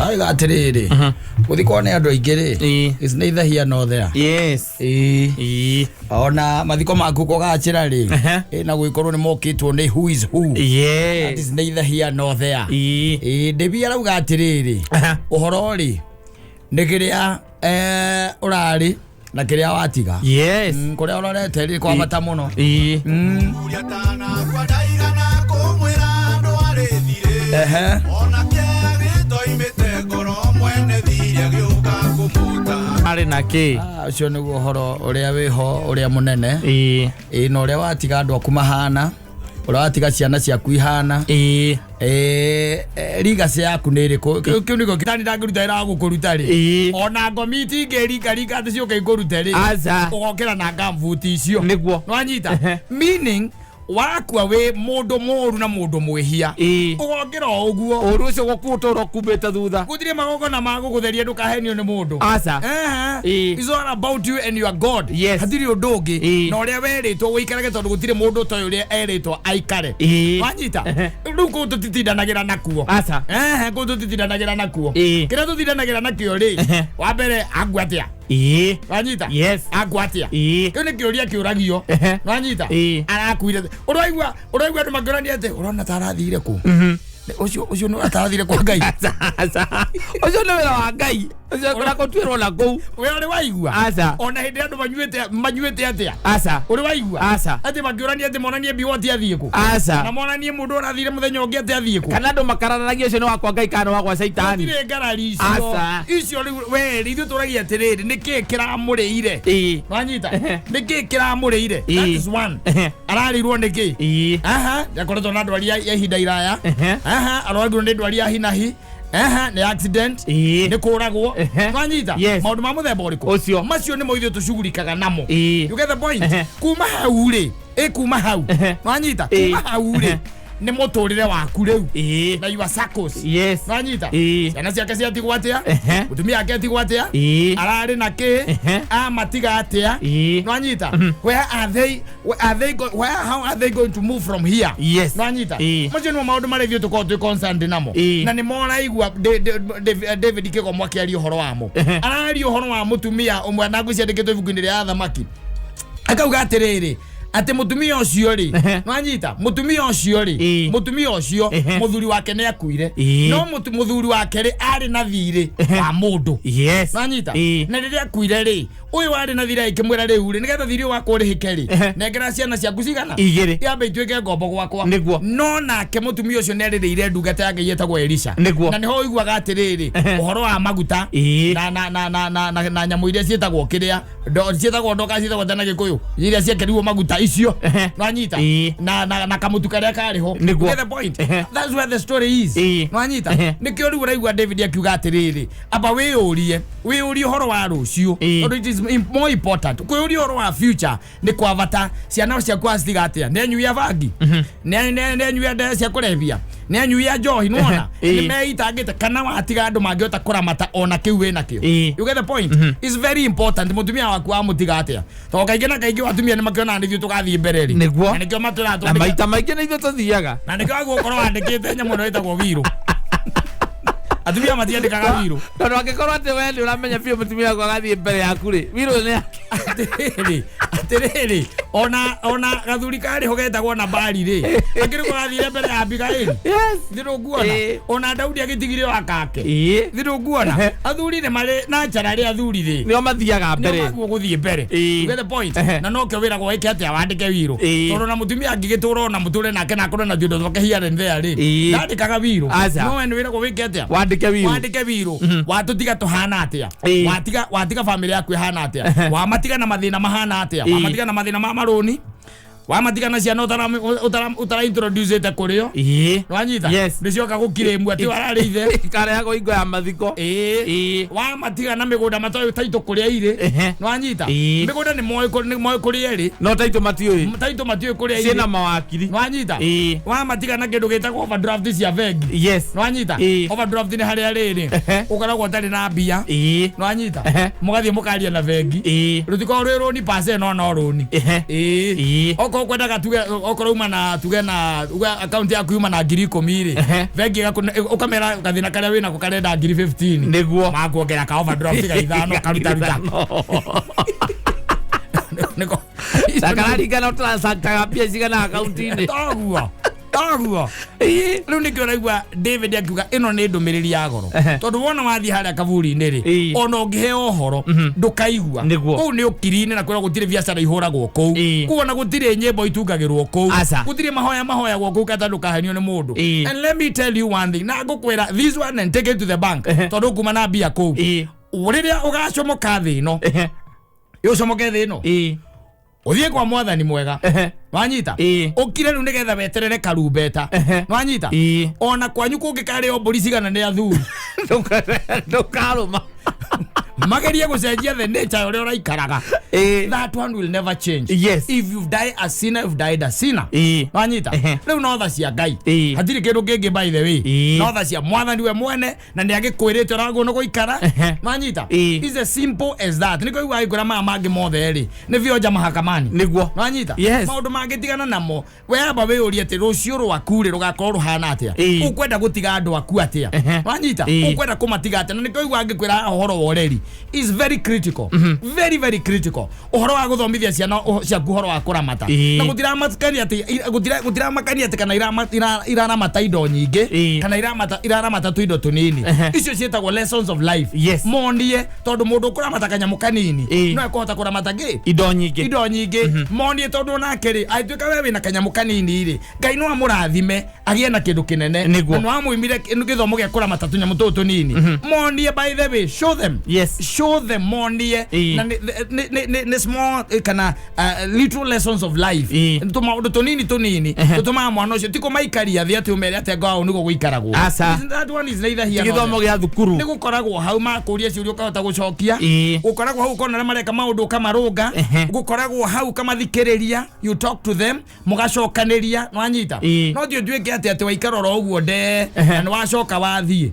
I got it. With the corner do get it's neither here nor there. Yes. Ona mathiko maku ko gachira ri na gwikorwo ni mokitwo ni who is who. Yes. That is neither here nor there. Debi arauga atiriri uhoro ri nikiria urari na kiria watiga. Yes. Kuria urorete ri kwa bata muno. Ari na ki ucio ni guhoro uria wiho uria munene no uria watiga andu aku mahana uria watiga ciana ciaku ihana riga ciaku ni iriku kiu niko kitani ndaguruta ira gukuruta ri ona ngomiti ngeriga ati cio keikuruta ri ugokera na gamvuti icio niguo nwanyita meaning wakwa we mundu moru na mundu mwihia ugokira uguo uru ucio gukutoro kumete thutha gutire magogo na magugutheria ndukahenio ni mundu it's all about you and your God. Yes. Hatiri undugi na uria weritwo wikarage tondu gutire mundu toyo uria eritwo aikare wanyita riu ko tutitindanagira nakuo ko tutitindanagira nakuo kira tutindanagira nakio ri wa mbere agwatia wanyita agwatia kiu ni kiuria kiuragio wanyita arakuire uraigwa andu magorani ate urona tarathire ku ucio no atarathire kwa Ngai ucio no wira wa Ngai ucio kora kutwirwo na kou we uri waigua ona hindi andu manyuite atia uri waigua ati magiurani ati monanie biwoti athie ku na monanie mundu urathire muthenya ungi ati athie ku kana andu makaranagia ucio no wakwa Ngai kana wakwa Saitani ndire ngarari icio we rithu turagia atiriri niki kiramuriire wanyita niki kiramuriire that is one ararirwo niki yakoretwo na ndwari ya ihinda iraya arwagirwo ni ndwari ya hinahi ni accident ni kuragwo wanyita maundu ma muthemba uriku ucio macio ni moithio tucugurikaga namo you get the point kuma hau ri kuma hau wanyita kuma hau ri ni muturire waku riu na your circles wanyita ciana ciake ciatigwo atia mutumia yake atigwo atia arari na ki amatiga atia wanyita where how are they going to move from here wanyita macio ni maundu marithio tuko tu concerned namo na ni mora igua David Kigonyu akiaria uhoro wamo araria uhoro wa mutumia umwe na ngucia ndikitwo ibuku-ini ria thamaki akauga atiriri ati mutumia ucio ri nwanyita mutumia ucio muthuri wake ni akuire no muthuri wake ri ari na thiri wa mundu nwanyita na riria akuire ri uyu ari na thiri ikimwira riu ri nigetha thiri wako urihike ri nengera ciana ciaku cigana igiri yambe itwike ngombo gwakwa no nake mutumia ucio neririire ndungata yake yetagwo Elisha na niho iguaga atiriri uhoro wa maguta na nyamu iria cietagwo kiria cietagwo ndoka cietagwo tena Gikuyu iria ciekeriwo maguta icio nwanyita na kamutu karia kariho get the point that's where the story is nwanyita nikio riu uraigua David akiuga atiriri aba wiyurie uhoro wa rucio it is more important kuyuria uhoro wa future ni kwa bata ciana ciaku acitiga atia nenyuia bangi nenyuia nda cia kurevia nenyuia njohi nona ni meitangite kana watiga andu mangiota kuramata ona kiu we nakio you get the point is very important mutumia waku amutiga atia to kaingi na kaingi watumia ni makiona ndithio tugathie mbere ri na nikio matura na maita maingi na ithu tuthiaga na nikio gukorwo andikite nyamu no itagwo wiru atumia matiandikaga wiru no angikorwo ati we ni uramenya pio mutumia wako agathie mbere yaku ri wiru ni atiriri ona gathuri kari hogetagwo na bari ri akiriko gathire mbere ya Abigail thiru guona ona Daudi agitigire wakake thiru guona athuri ni mari na chara ri athuri ri nio mathiaga mbere nio guthie mbere you get the point na no ke wira gwike ati awandike wiru tondu na mutumia angigitura ona muture nake na akorwo na thindo thake here and there ri ndandikaga wiru no ende wira gwike ati wandike wiru watutiga tuhana atia watiga family yaku ihana atia wamatiga na mathina mahana atia wamatiga na mathina ma maroni wamatiga na ciana utara introduce ite kurio nwanyita nicoka gukirembu ati wararithe kare yago ingo ya mathiko wamatiga na migunda matoyo taito kuria ire nwanyita migunda ni moyo kuria iri no taito matiyo kuria ire cina mawakiri nwanyita wamatiga na kindu gitagwo overdraft cia bengi nwanyita overdraft ni haria riri ukaragwo tari na mbia nwanyita mugathie mukaria na bengi rutiko rwiro ni pase no roni oko kwenda tuge okoro uma na tuge na account yaku yuma na 10,000 ri vengi ukamera gathina karia wina ko karenda 15 niguo makuongera ka overdraft ga ithano karuta niko sakarari kana transacta pia sigana account ine taguo riu nikio raigua David akiuga ino ni ndumiriri ya goro tondu wona wathi haria kaburi-ini ri ona ungiheo horo ndukaigua kuu ni ukiri-ini na kwira gutire biacara ihuragwo kuu kuona gutire nyimbo itungagirwo kuu gutire mahoya gwo kuu kata ndukahenio ni mundu and let me tell you one thing na ngukwira this one and take it to the bank tondu kuma na bia kuu uriria ugacomoka thi ino yucomoke thi ino uthie kwa mwathani mwega wanyita ukire riu nigetha weterere karumbeta wanyita ona kwanyu kungikari mburi cigana ni athuri ndukaruma mageria gucenjia the nature ore uraikaraga that one will never change. Yes, if you die a sinner, you've died a sinner wanyita riu no tha cia ngai hatiri kindu kingi by the way no tha cia mwathani we mwene na ni agikwirite urago no guikara wanyita is as simple as that niko igwa igura mangi mothe ri ni vioja mahakamani niguo wanyita maundu mangitigana namo we aba we urie ti rucio rwaku ri rugakorwo ruhana atia ukwenda gutiga andu aku atia wanyita ukwenda kumatiga atia na niko igwa ngikwira uhoro wa ureri is very critical very very critical uhoro wa guthomithia ciana cia guhoro wa kuramata na gutiramakania ati kana iraramata indo nyingi kana iraramata tuindo tunini icio cietagwo lessons of life monie tondu mundu kuramata kanyamu kanini no ekota kuramata indo nyingi monie tondu nakeri aituika wewe na kanyamu kanini ri ngai no amurathime agie na kindu kinene no amuimire githomo gia kuramata tunyamu tunini monie by the way show them monie na ni small kana little lessons of life tuma tunini tuma mwana ucio tiko maikaria thia tu mere ate ngao nigo guikaragwo that one is neither here githomo gia thukuru nigukoragwo hau makuria ciurio kahota gucokia gukoragwo hau kona mareka maundu kamarunga gukoragwo hau kamathikiriria you talk to them mugacokaniria nwanyita no dio duike ate waikarora uguo de na wacoka wathie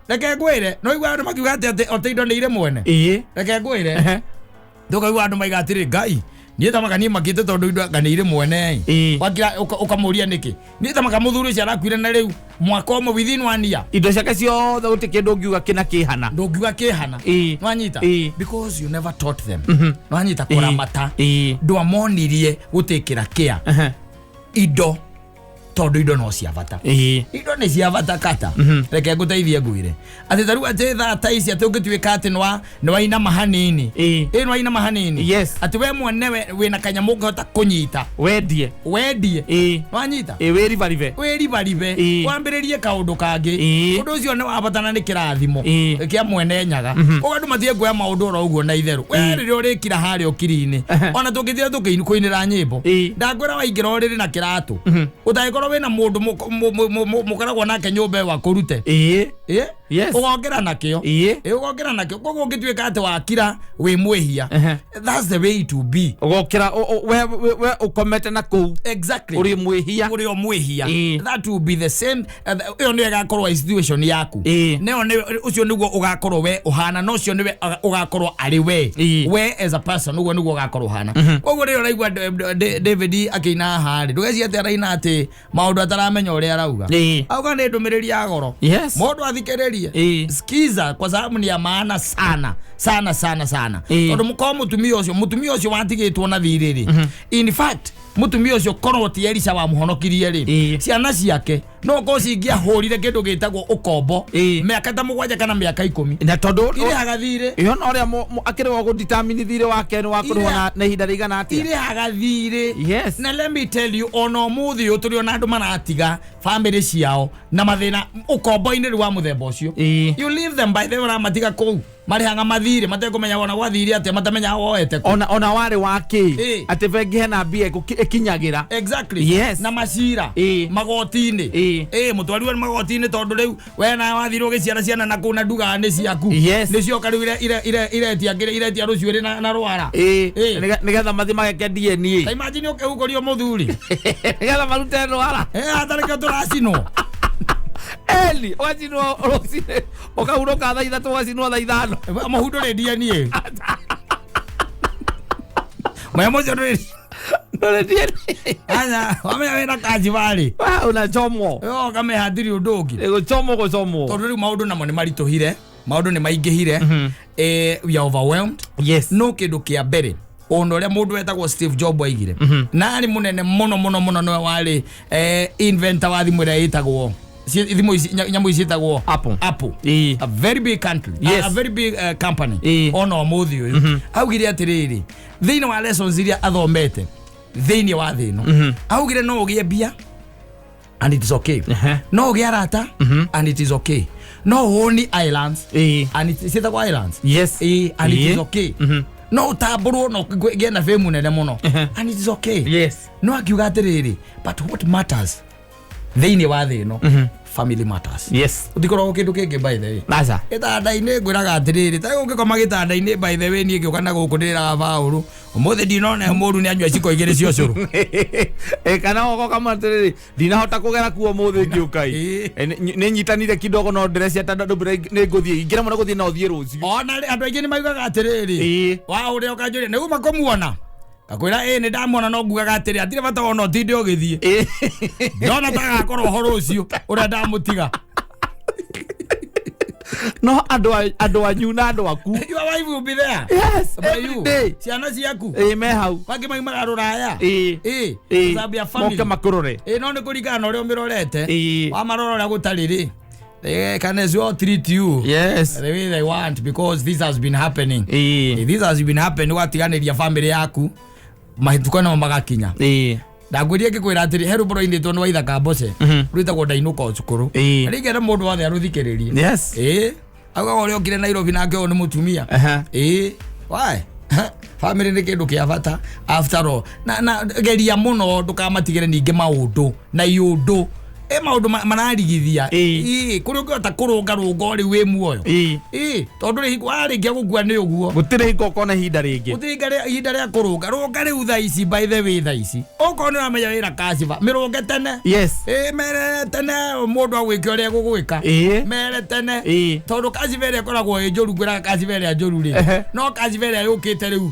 reke ngwire no igwa andu makiuga ati oteindo ni ire mwene reke ngwire ndukaigwa andu maiga atiri ngai ni tamaka ni makite tondu indo ngani ire mwene wakira ukamuria niki ni tamaka muthuri cia rakwire na riu mwaka omwe within 1 year indo ciake ciothe gutike ndungiuga kina kihana nwanyita because you never taught them nwanyita kuramata ndwamonirie gutikira kia indo tondu indo no cia bata indo ni cia bata kata reke nguteithie ngwire ati taru ati tha ici ati ungituika ati no ina mahanini no ina mahanini ati we mwene wina kanyamu ngota kunyita wendie wanyita weribarive wambiririe kaundu kangi undu ucio ni wabatana ni kirathimo kia mwene nyaga ugandu mathie ngwa maundu oro uguo na itheru we riri urikira hari okiri-ini ona tungithira tukiinira nyimbo ndangwira waingira oriri na kiratu utaikoro we na mundu mukaragwo nake nyumba wa kurute ugongera nakio koguo ngituika ati wakira wi mwihia that's the way to be ugokira we ukomete na ku exactly uri mwihia that will be the same yo ni gakorwo situation yaku neo ni ucio niguo ugakorwo we uhana no ucio niwe ugakorwo ari we as a person ugo niguo ugakorwo hana koguo ri uraigwa David akina hari ndugeci ati araina ati maundu ataramenya uri arauga auga ni ndumiriri ya goro mundu athikiririe skiza kwa sababu ni ya maana sana tondu muko mutumia ucio watigitwo na thiriri in fact mutumia ucio koroti Elisha wa muhonokirie ri ciana ciake no ko cingia hurire kindu gitagwo ukombo miaka ta 7 kana miaka 10 na tondu ile hagathire iyo no ria akiri wa determine thire wake ni wa kuruhana na ihinda rigana atia ile hagathire na let me tell you ono muthi uturi ona andu maratiga family ciao na mathina ukombo-ini wa muthemba ucio you leave them by the way matiga kou mari hanga mathire matekumenya wona gwathire ate matamenya woete ona wari waki ate vengi hena bia ikinyagira exactly na masira magoti-ini mutwari wa magoti-ini tondu riu we na wathirwo giciara ciana na kuna nduga ni ciaku nicio kariu iretia rucio na rwara nigetha mathi mageke DNA imagine ukehukorio muthuri nigetha marute rwara atareke turacinwo Eli wajinwo rosine okahuroka tha 3 wajinwo tha 5 mahundo ni DNA maya moja ndo Ndole tiene. Anya, wamewena kazi vale. Unachomwo. Yo kama hadiri udogi. Ego chomo. Tondũ maũndũ namo nĩ maritũhire, maũndũ nĩ maingĩhire. We are overwhelmed. Yes. No kĩndũ kĩa mbere. Ono ũrĩa mũndũ wetagwo Steve Jobs aigire. Na arĩ mũnene mũno no warĩ inventor wa thimũ ĩrĩa ĩtagwo nyamũ ici ĩtagwo Apple. A very big country. Yes. A very big company. Ono mũthĩ ũyũ. Augire atĩrĩrĩ, thĩinĩ wa lessons iria athomete thĩinĩ wa thĩ ĩno. Augire no ũgĩe mbia and it is okay. No ũgĩe arata and it is okay. No own islands and it is islands. Yes. And it is okay. No taburu no get na fame nene muno and it is okay. Yes. No akiuga atiriri, but what matters thĩinĩ wa thĩ ĩno, family matters. Yes. Utikorwo kindu kingi by the way. Acha. Gĩtanda-inĩ ngwĩraga atiriri, ta ũngĩkoma gĩtanda-inĩ by the way niĩ ngĩũka na gũkũ ndĩraga baũru. Ũmũthĩ ndinona mũndũ nĩ anyua ciko igĩrĩ cia ũcũrũ. Kana ũgo kama atiriri, ndinahota kũgera kuo mũthĩ ngĩũkai. Nĩ nyitanire kidogo no dress ya tanda ndũmbĩre nĩ ngũthiĩ. Ingĩra mũno gũthiĩ na ũthiĩ rũciũ. Ona andũ aingĩ nĩ maugaga atiriri. Wa ũrĩa ũkanjũria nĩguo makomuona. Akwira nĩ ndamona no ngugaga atĩrĩ atire bata ona ũtinde ũgĩthiĩ. Ndona ta gakorwo horo ũcio ũrĩa ndamũtiga. No andũ anyu na andũ aku. Your wife will be there. Yes. Every day. Ciana ciaku. Me hau. Bangi maimaga rũraya. Sababu ya family. Moke makurore. No nĩ kũringana na ũrĩa ũmĩrorete. Wa marora ũrĩa gũtarĩ they can as well treat you the way they want, because this has been happening. This has been happening. Watiganĩria family yaku mahitukana magakinya. Ndagwĩrie ngĩkwĩra atĩrĩ heru bro indĩtwo nĩ waithaka mboce rwĩtagwo ndainũka ũcukũrũ. Rĩngĩra mũndũ wothe arũthikĩrĩrie. Yes. Auga ũrĩa ũkire Nairobi nake ũyũ nĩ mũtumia. Why? Family nĩ kĩndũ kĩa bata after all. Na geria mũno ndũkamatigĩre ningĩ maũndũ na iũndũ. Maũndũ manarigithia. Kũrĩ ũngĩhota kũrũnga rũngo rĩu wĩ muoyo. Tondũ warĩkia gũkua nĩ ũguo. Gũtirĩ hingo ũkona ihinda rĩngĩ. Gũtirĩ ihinda rĩa kũrũnga. Rũnga rĩu thaa ici by the way thaa ici. Okorwo nĩ ũramenya wĩra kaciba mĩrũnge tene. Yes. Mere tene mũndũ agwĩka ũrĩa gũgwĩka. Mere tene. Tondũ kaciba ĩrĩa ĩkoragwo ĩ njũru ngwĩraga kaciba ĩrĩa njũru rĩ. No kaciba ĩrĩa yũkĩte rĩu.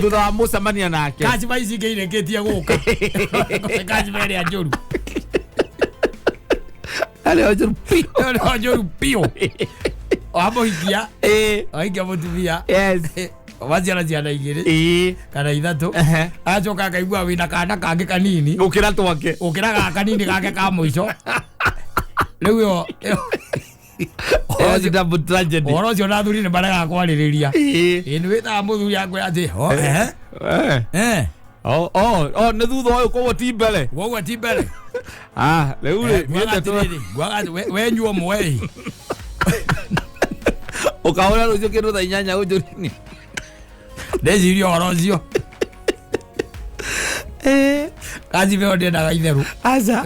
Thutha wa mũcemania nake. Kaciba ici ingĩ irĩkĩtie gũka. Kaciba ĩrĩa njũru. Njũru pio. Wamũhikia. Wahikia mũtumia. Yes. Waciara ciana igĩrĩ kana ithatũ. Acoka akaigua wĩna kana kangĩ kanini gũkĩra twake. Gũkĩra gaka kanini gake ka mũico. Rĩu yo ũhoro ũcio na athuri nĩ marega kwarĩrĩria. Nĩ wĩtaga mũthuri akwĩra atĩ nĩ thutha ũyũ koguo ti mbere. Koguo ti mbere. Rĩu rĩ we nyuo mwei ũkahũra rũciũ kĩndũ thaa 8 ũnjũrini. Ndeciria ũhoro ũcio. Kaciba ĩyo ndĩendaga itherũ. Aca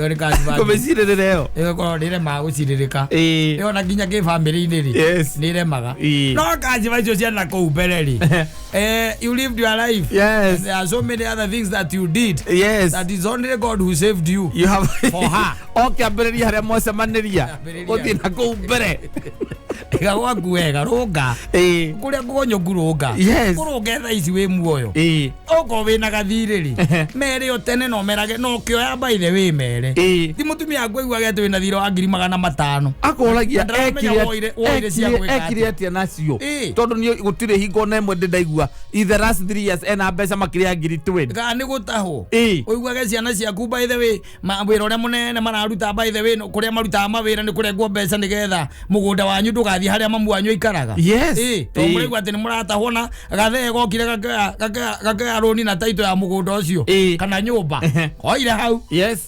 kũmĩcirĩrĩra ĩyo ĩgũkorwo ndĩremaga gũcirĩrĩka. Ĩyo na nginya kĩ family-inĩ rĩ nĩremaga. No kaciba icio ciana kũu mbere rĩ. You lived your life. Yes. There are so many other things that you did. Yes. That is only God who saved you. You have for her. Ambĩrĩria harĩa mwacemanĩria gũthiĩ na kũu mbere. Ega gwaku wega rũnga. Kũrĩa kũgonyũku rũnga. Kũrũnga thaa ici wĩ muoyo. Okorwo wĩna gathirĩ rĩ mere o tene no merage no kĩoya by the way mere. Ti mũtumia ngũiguaga atĩ wĩna thirĩ wa 500,000. Akũragia ekire atĩa nacio. Tondũ nĩ gũtirĩ hingo na ĩmwe ndĩraigua either last 3 years ena mbeca makĩria 20. Kana nĩ gũtahwo. Ũiguaga ciana ciaku by the way wĩra ũrĩa mũnene mararuta by the way kũrĩa marutaga mawĩra nĩ kũrengwo mbeca nĩgetha mũgũnda wanyu ndũgathiĩ harĩa mamu wanyu aikaraga. Yes. Tondũ mũraigua atĩ nĩ mũratahwo na gathee gokire gakea rũni na taito ya mũgũnda ũcio kana nyũmba. Oire hau. Yes.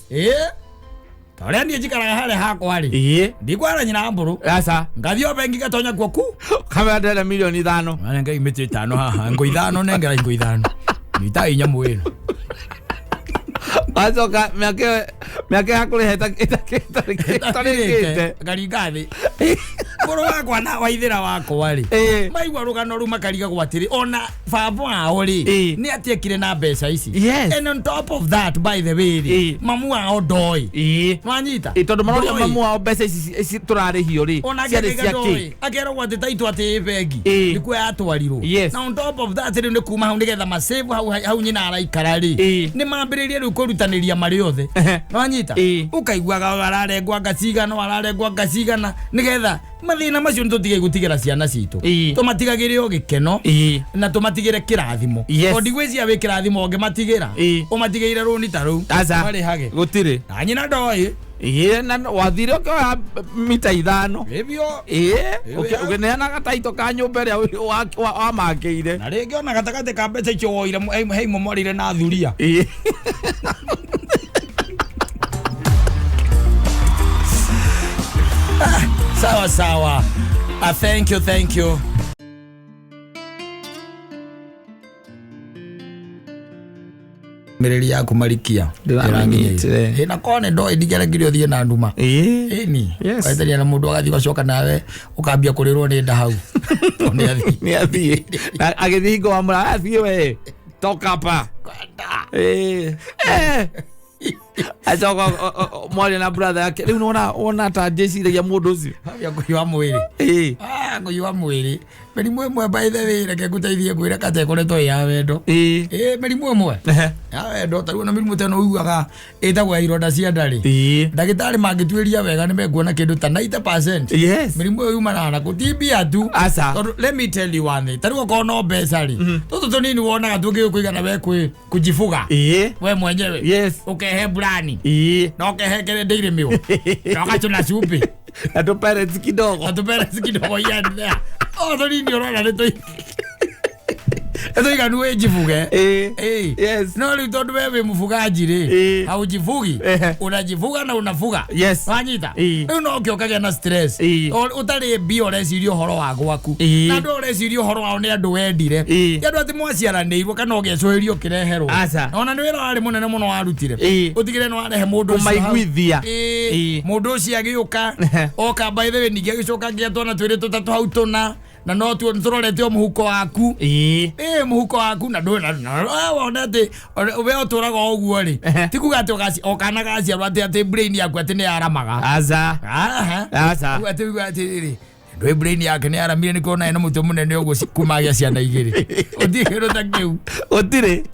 Tore ndiye jikaraga harĩa hakwa rĩ. Ndikwara nyina mburu. Aca. Ngathio o bengi gatonya kuo ku. Kamera ndĩrenda milioni 5. Nanga imĩte 5 haha. Ngo 5 nengera ngo 5. Nita inya mwĩno. Acoka mĩake hakũrĩhe ĩtarĩkĩte ngaringathĩ. Mũrũ wakwa na waithĩra wakwa rĩ maigua rũgano rũu makarigagwo atĩrĩ ona favo ao ri ni atiekire na mbeca ici. And on top of that, by the way, mamu ao ndoi mwanyita tondu maroria mamu ao mbeca ici turarihio ri ciari ciake agero gwate taitwa ati bengi nikuo yatwarirwo na on top of that ri ni kuma hau nigetha ma save hau nyina araikara ri ni mambiririe ri kurutaniria mari othe mwanyita ukaiguaga ararengwa ngacigana nigetha mathina macio ntutige gutigira ciana citu tumatigagire o gikeno na tumatigire kirathimo ondigwecia wi kirathimo ngimatigira umatigeire runi ta ru bari hage gutire na nyina ndoi na wathire kwa mita 5 hivyo ugeneana gataito ka nyumba ria wa makeire na ringi ona gatakate ka mbeca icio woire hei momorire na thuria sawa thank you miriri yaku marikia ndirangite na kone ndo idigera girio thie na nduma ni waitharia na mundu agathi gacoka nawe ukambia kurirwo ni nda hau ni athie agithingo wa mura athie we toka pa achoka mwali na brother yake riu unaona ta jeciragia mundu ucio kuyua mwiri merimu imwe by the way reke guteithie kwira kate koretwo ya wendo merimu imwe ya wendo ta na merimu teno ugaga etagwa ironda cia ndari ndagitari mangitwiria wega ni mekuona kindu ta 90%. Merimu uyu marana kutibia tu let me tell you one thing taruo kono mbeca ri tutu tunini wonaga tungi kuigana we kujifuga we mwenyewe ukehe brani na ukehe kile ndire miwa na ukachuna chupi atu parents kidogo yani there thoni ni orona ni toi iganu ejifuge no ri tondu wewe mufugaji ri haujifugi unajifuga na unafuga wanyita no ukiokaga na stress utari bio recirio horo wa gwaku na ndo recirio horo wao ni andu wendire andu ati mwaciaranirwo kana ugecoherio kireherwo ona ni wira wari munene muno warutire utigire no warehe mundu maiguithia mundu ucio agiuka oka by the way ningi agicoka ngiatwana twiri tutatu hau tuna na no tu ntororete muhuko waku muhuko waku na ndo na wona ati we oturaga oguo ri tikuga ati okana gacia ati brain yaku ati ni aramaga ati ri ndo brain yake ni aramire ni kona eno mutu munene ugo kumagia ciana igiri uthigiro ta kiu utire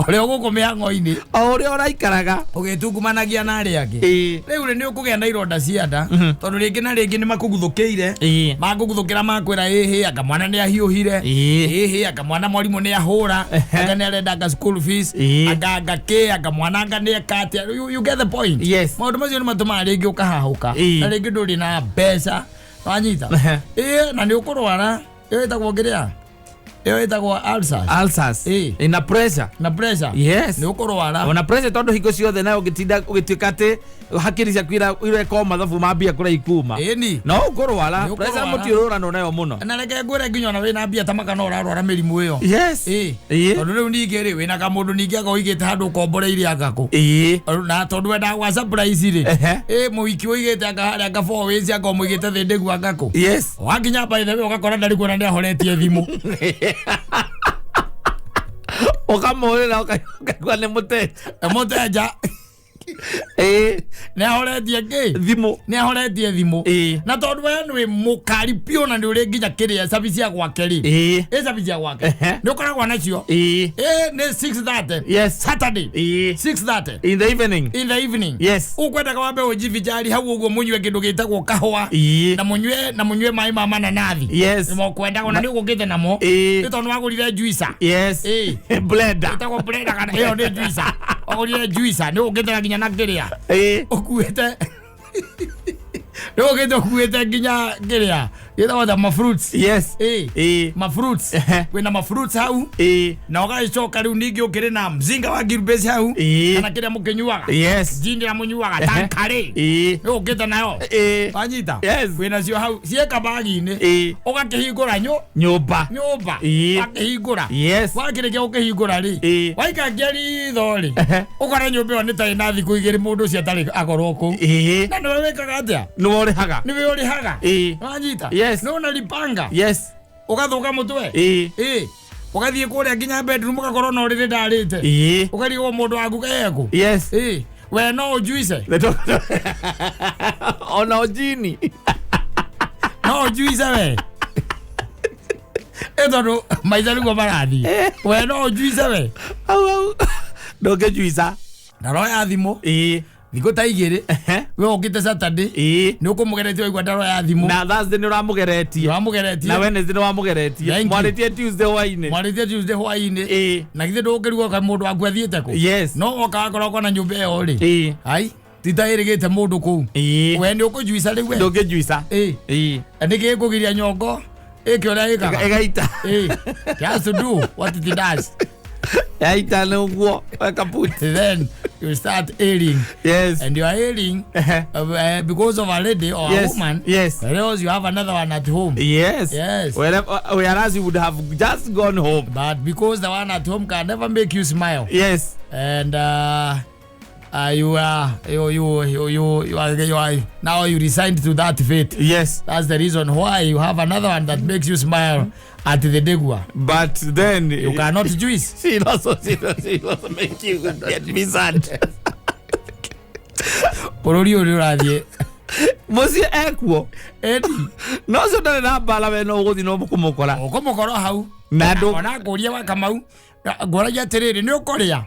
ore oguko miango-ini ore oraikaraga ugitungumanagia na ari angi riu ni ukugia na ironda cia nda tondu ringi na ringi ni makuguthukiire makuguthukira makwira akamwana ni ahiuhire akamwana mwarimu ni ahura akane arenda ga school fees akamwana ni akati you get the point maundu macio ni matuma ringi ukahahuka na ringi nduri na mbeca wanyita na ni ukurwara etagwo ngiria etagwo ulcers na pressure ni ukurwara ona pressure tondu hingo ciothe na ugitinda ugituikate hakiri cia kwira ire koma thabu mambia kura ikuma no ukurwara pressure mutiururano nayo muno na reke ngwire nginya na wina mbia tamaka no urarwara mirimu iyo tondu riu ningi ri wina ka mundu ningi agoigite handu komboreire agaku na tondu wenda gwa surprise ri muiki oigite akaharia ka 4 ways akomuigite thindegu agaku wakinya by the way ugakora ndari kuona ni ahoretie thimu ukamurira ukagwa ni muteja ne ahoretie thimu na tondu we ni mukari pio na ni uri nginya kiria service ya gwake ri service ya gwake ni ukoragwa nacio ni 6:30 Saturday 6:30 in the evening ukwenda kawambe ujivijari hau uguo munywe kindu gitagwo kahwa na munywe mai ma mananathi ni mokwenda ona ni ugukite namo ni tondu wagurire juicer blender itagwo blender kana iyo ni juicer ogurire juicer ni ugukite nginya na kiria ukuete ukuete nginya kiria yetwa ma fruits ma fruits wena ma fruits hau na ugacoka riu ningi ukiri na mzinga wa girbesi hau kana kiria mukinyuaga jindi na munyuaga tankari ni ukite nayo wanyita wena cio hau cieka bagi-ini ugakihingura nyumba wakihingura wakirikia ukihingura ri waikangia ritho ri ukora nyumba iyo ni ta ina thiku igiri mundu ucio atari akorwo ku na niwe wikaga atia niwe urihaga wanyita no nalipanga ugathuka mutwe ugathie kuria nginya bedroom ugakorwo no riri ndarite ukarigwo mundu waku kayeko yes we no juice ona jini no juice we edo maiza lugo maradi we no juice we au doge juice na roya athimo Niko taigire we okite Saturday ni ukumugeretie igwa ndaro ya thimu na Thursday ni uramugeretie na Wednesday ni uramugeretie mwaritie Tuesday hwaini na githe ndukirigwo ka mundu waku athiete ku yes no okagoroko na nyumba yo ri ai titairigite mundu ku we ni ukujuisa riu we ndukijuisa ndike kugiria nyongo ikioria igaita has to do what it does yaita no go kaput then you start ailing yes and you are ailing because of a lady or a woman yes else you have another one at home yes whereas you would have just gone home but because the one at home can never make you smile yes and you are now you resigned to that fate yes that's the reason why you have another one that makes you smile at the degwa but then you cannot juice she also make you get me sad porori urathie musi ekwo edi no so ndare na bala we no guthi no kumukora hau na ndo ona kuria wa Kamau ngora ya terere ni ukoria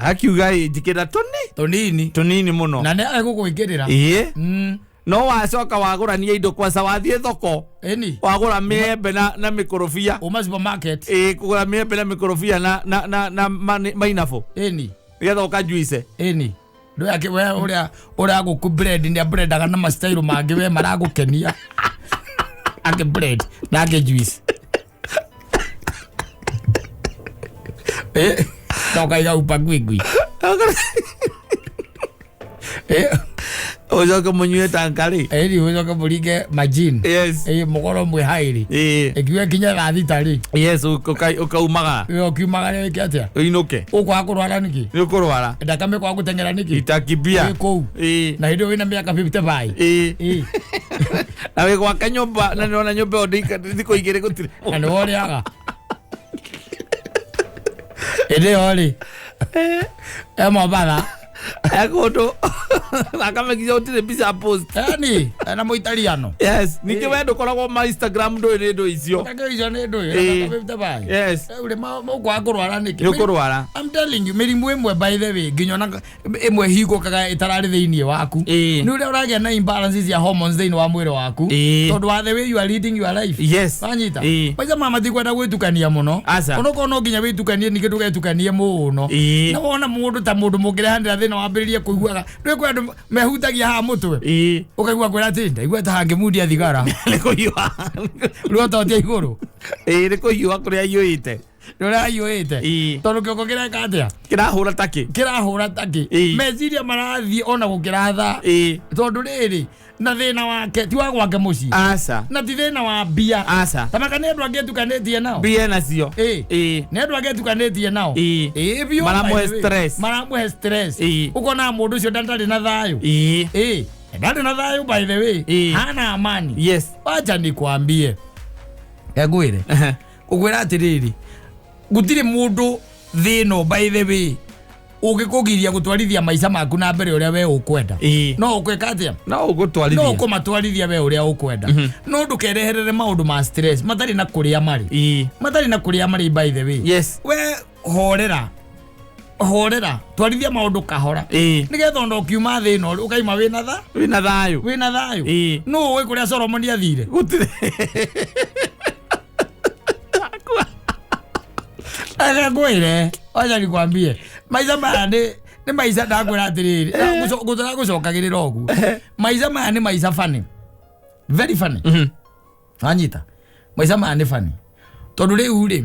hakiuga njikira tonini muno na ne agugwikirira no wacoka wagurania indo kwa wathie thoko eni wagura miembe na mikorofia uma supermarket kugura miembe na mikorofia na mainafo eni getha ukajuice eni ndo yake we uria guku bread ni bread aga na mastailo mangi we maragukenia ake bread na ake juice toka upagwigwi ojoka munywe tankari ojoka burige majin yes mugoro mwe hairi ekiwe kinya gathita ri yes ukaumaga ukiumaga ni kiatia inuke ukwa kurwara niki ni kurwara ndakame kwa gutengera niki itakibia ko na hindo wina miaka 55 na we kwa kanyomba na nona nyomba odika thiko igere gutire na wori aga ede oli bala akoto akame kijote bisa post yani na moitaliano yes nikiwendo koragwo ma Instagram ndo icio takaizo ne ndo yes ule kwa kurwara niki kurwara I'm telling you mirimu emwe by the way ginyona emwe higo kaga itarari thiini waku ni ule uragia na imbalances ya hormones thiini wa mwiri waku tondu wa the way you are leading your life yes anyita maiza mama tikwenda gwitukania muno onoko no ginya witukanie ningi ndugetukanie muno na wona mundu ta mundu mungire handira thina wambiririe kuiguaga ndwe kwendu mehutagia ha mutwe ukaigua kwira tinda igua ta hangi mundi athigara ni kuiwa ruota otia iguru ni kuiwa kuria yuite Nora yuite tondu kioko kireka atia kirahura taki meciria marathi ona gukiratha tondu riri na thina wake ti wa gwake muci asa na ti thina wa bia asa tamaka ne ndwa getukanetie nao bia nacio ne ndwa getukanetie nao bio maramu stress ukona mundu ucio ndari na thayu ndari na thayu by the way hana amani yes acha nikwambie ngwire ukwira atiriri gutire mundu thino by the way ugikugiria gutwarithia maica maku na mbere uria we ukwenda no ukweka atia no ugutwarithia no kumatwarithia we uria ukwenda no ndukereherere maundu ma stress matari na kuria mari by the way yes we horera twarithia maundu kahora nigetha ndo kiuma thino ukaima wina thayu no we kuria Solomon athire gutire ngwire acha nikwambie maica maya ni maica ndakwira atiriri gucokagirira ogu maica maya ni maica funny very funny anyita maica maya ni funny tondu riu ri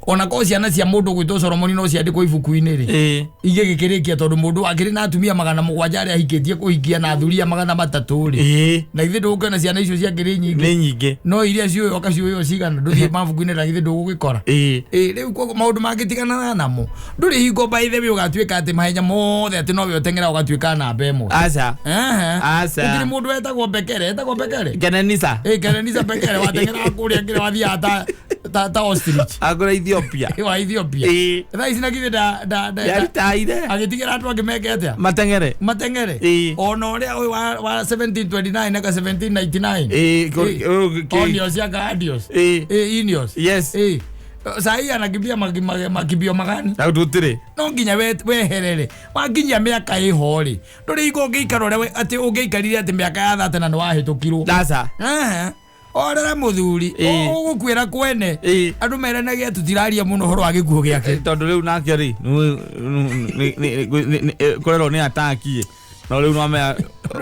ona ko ciana cia mundu gwitwo Solomon no ciandikwo ibuku-ini ri igigikirikia tondu mundu akiri na atumia 700 ari ahikitie kuhikia na athuria 300 ri na ithe ndugukena ciana icio ciakiri nyingi no iria cio okacio cigana nduthie mabuku-ini na ithe ndugukikora riu ko maundu magitigana namo nduri hingo by the way ugatuika ati mahenya mothe ati no we utengera ugatuika na mbemo asa ndiri mundu etagwo bekere kenenisa bekere watengera kuria kire wathia ata ta ostrich. Agora Ethiopia. Wa Ethiopia. Tha ici na githe da Yari taire. Agitigira andu angimeke atia. Matengere. Ona uria wa 1729 na 1799. Onios ya Adios. Inios. Yes. Sai anakimbia makibio magani. Tutire. No nginya weherere. Wanginya miaka ihori. Nduri iko ngiikara ore ati ungiikarire ati miaka ya 30 na wahitukirwo. Dasa. Orera muthuri ugukwira kwene andu merenagia tutiraria muno horo agikuo giake tondu riu nake ri kurero ni atakie no riu no me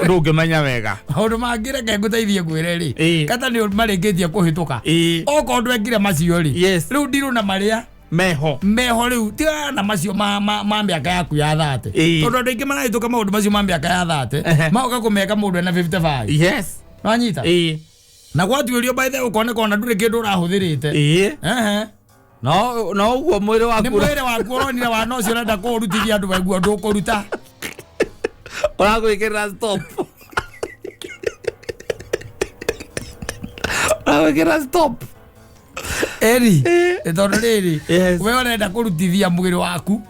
ndungimenya wega maundu mangireke nguteithie kwire ri kata ni maringitie kuhituka oko ndwekire macio ri riu ndiru na maria meho riu tiga na macio ma miaka yaku ya 30 tondu ndingi marahituka maundu macio ma miaka ya 30 mauka kumeka mundu ena 55 nwanyita na gwatuirio by the ukoneka ona ndure kindu urahuthirite no uguo mwiri waku ni mwiri waku uronire wa no cio renda kurutithia andu baiguo ndukuruta uragwikira stop uragwikira stop eri tondu riri we urenda kurutithia mwiri waku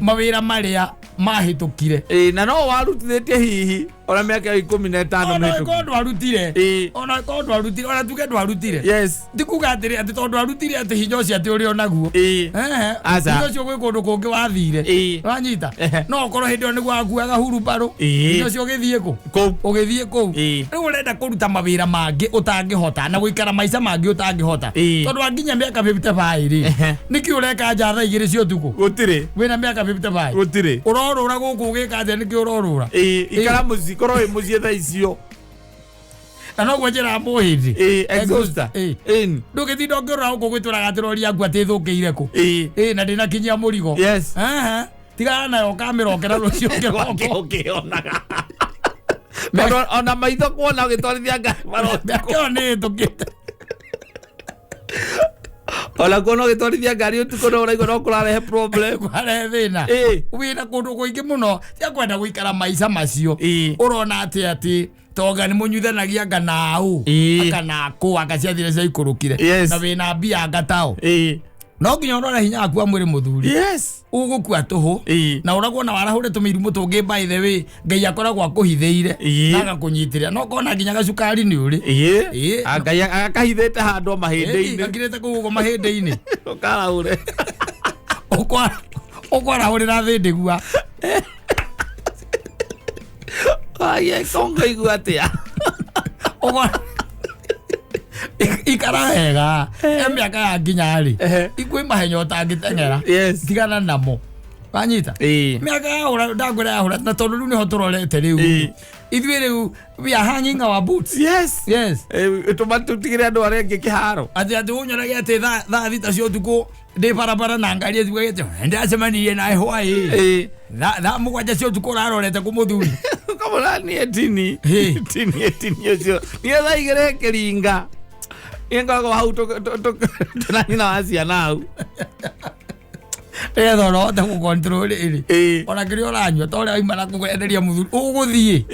mawira maria mahitukire na no warutithitie hihi ona miaka 15 mihituku ona ko ndwarutire ona tuge ndwarutire ndikuga atiri ati tondu warutire ati hinya ucio ati uri onaguo hinya ucio gwi kundu kungi wathire wanyita no korwo hindi ni gwakuaga hurubaru hinya ucio ugithie ku riu urenda kuruta mawira mangi utangihota na guikara maica mangi utangihota tondu wanginya miaka 55 ri niki ureka nja thaa 2 cia utuku gutire wina miaka 55 gutire urorura guku ugika nja niki urorura ikara muzi korwo i muzi thaa icio na no gwejera muhindi exhauster ndugithinda ngirora guku gwituraga atirori aku ati thukiire ku na ndina kinyia murigo tigana nayo kamirokera rucio ngionaga ona maitho kuona ugitwarithia ngari marokera ni tukite Ola kono gitwarithia ngari utuko no uraigwa no kurarehe problem kware thina wina kundu kuingi muno cia kwenda guikara maica macio urona ati toga ni munyuthanagia nganau akanako akaciathire cia ikurukire na wina mbia ngatao no nginya urora hinya waku wa mwiri muthuri ugukua tuhu na uragwo na warahure tumirumu tungi by the way ngai akoragwo akuhitheire na agakunyitirira no kona nginya gacukari ni uri ngai akahithete handu mahindi-ini akirete kugugo mahindi-ini ukarahure ukwarahurira thindigua ai kongo igua atia ikara hega miaka ya nginya ri ikwi mahenya utangitengera tigana namo wanyita miaka ya ura ndagwira ya ura na tondu riu niho turorete riu ithuĩ riu we are hanging our boots tutigire andu aria angi kiharo ati unyoragia ati thaa thita cia utuku ndi barabara na ngari ethugagite ndacemanirie nae hwai thaa mugwanja cia utuku urarorete ku muthuri kamura ni etini ucio ni thaa igĩrĩ kiringa ingoragwo hau tunanyina wa ciana hau thora hote gukontrol iri ona kiria uranyua ta uria aimara kugwenderia muthuri uguthie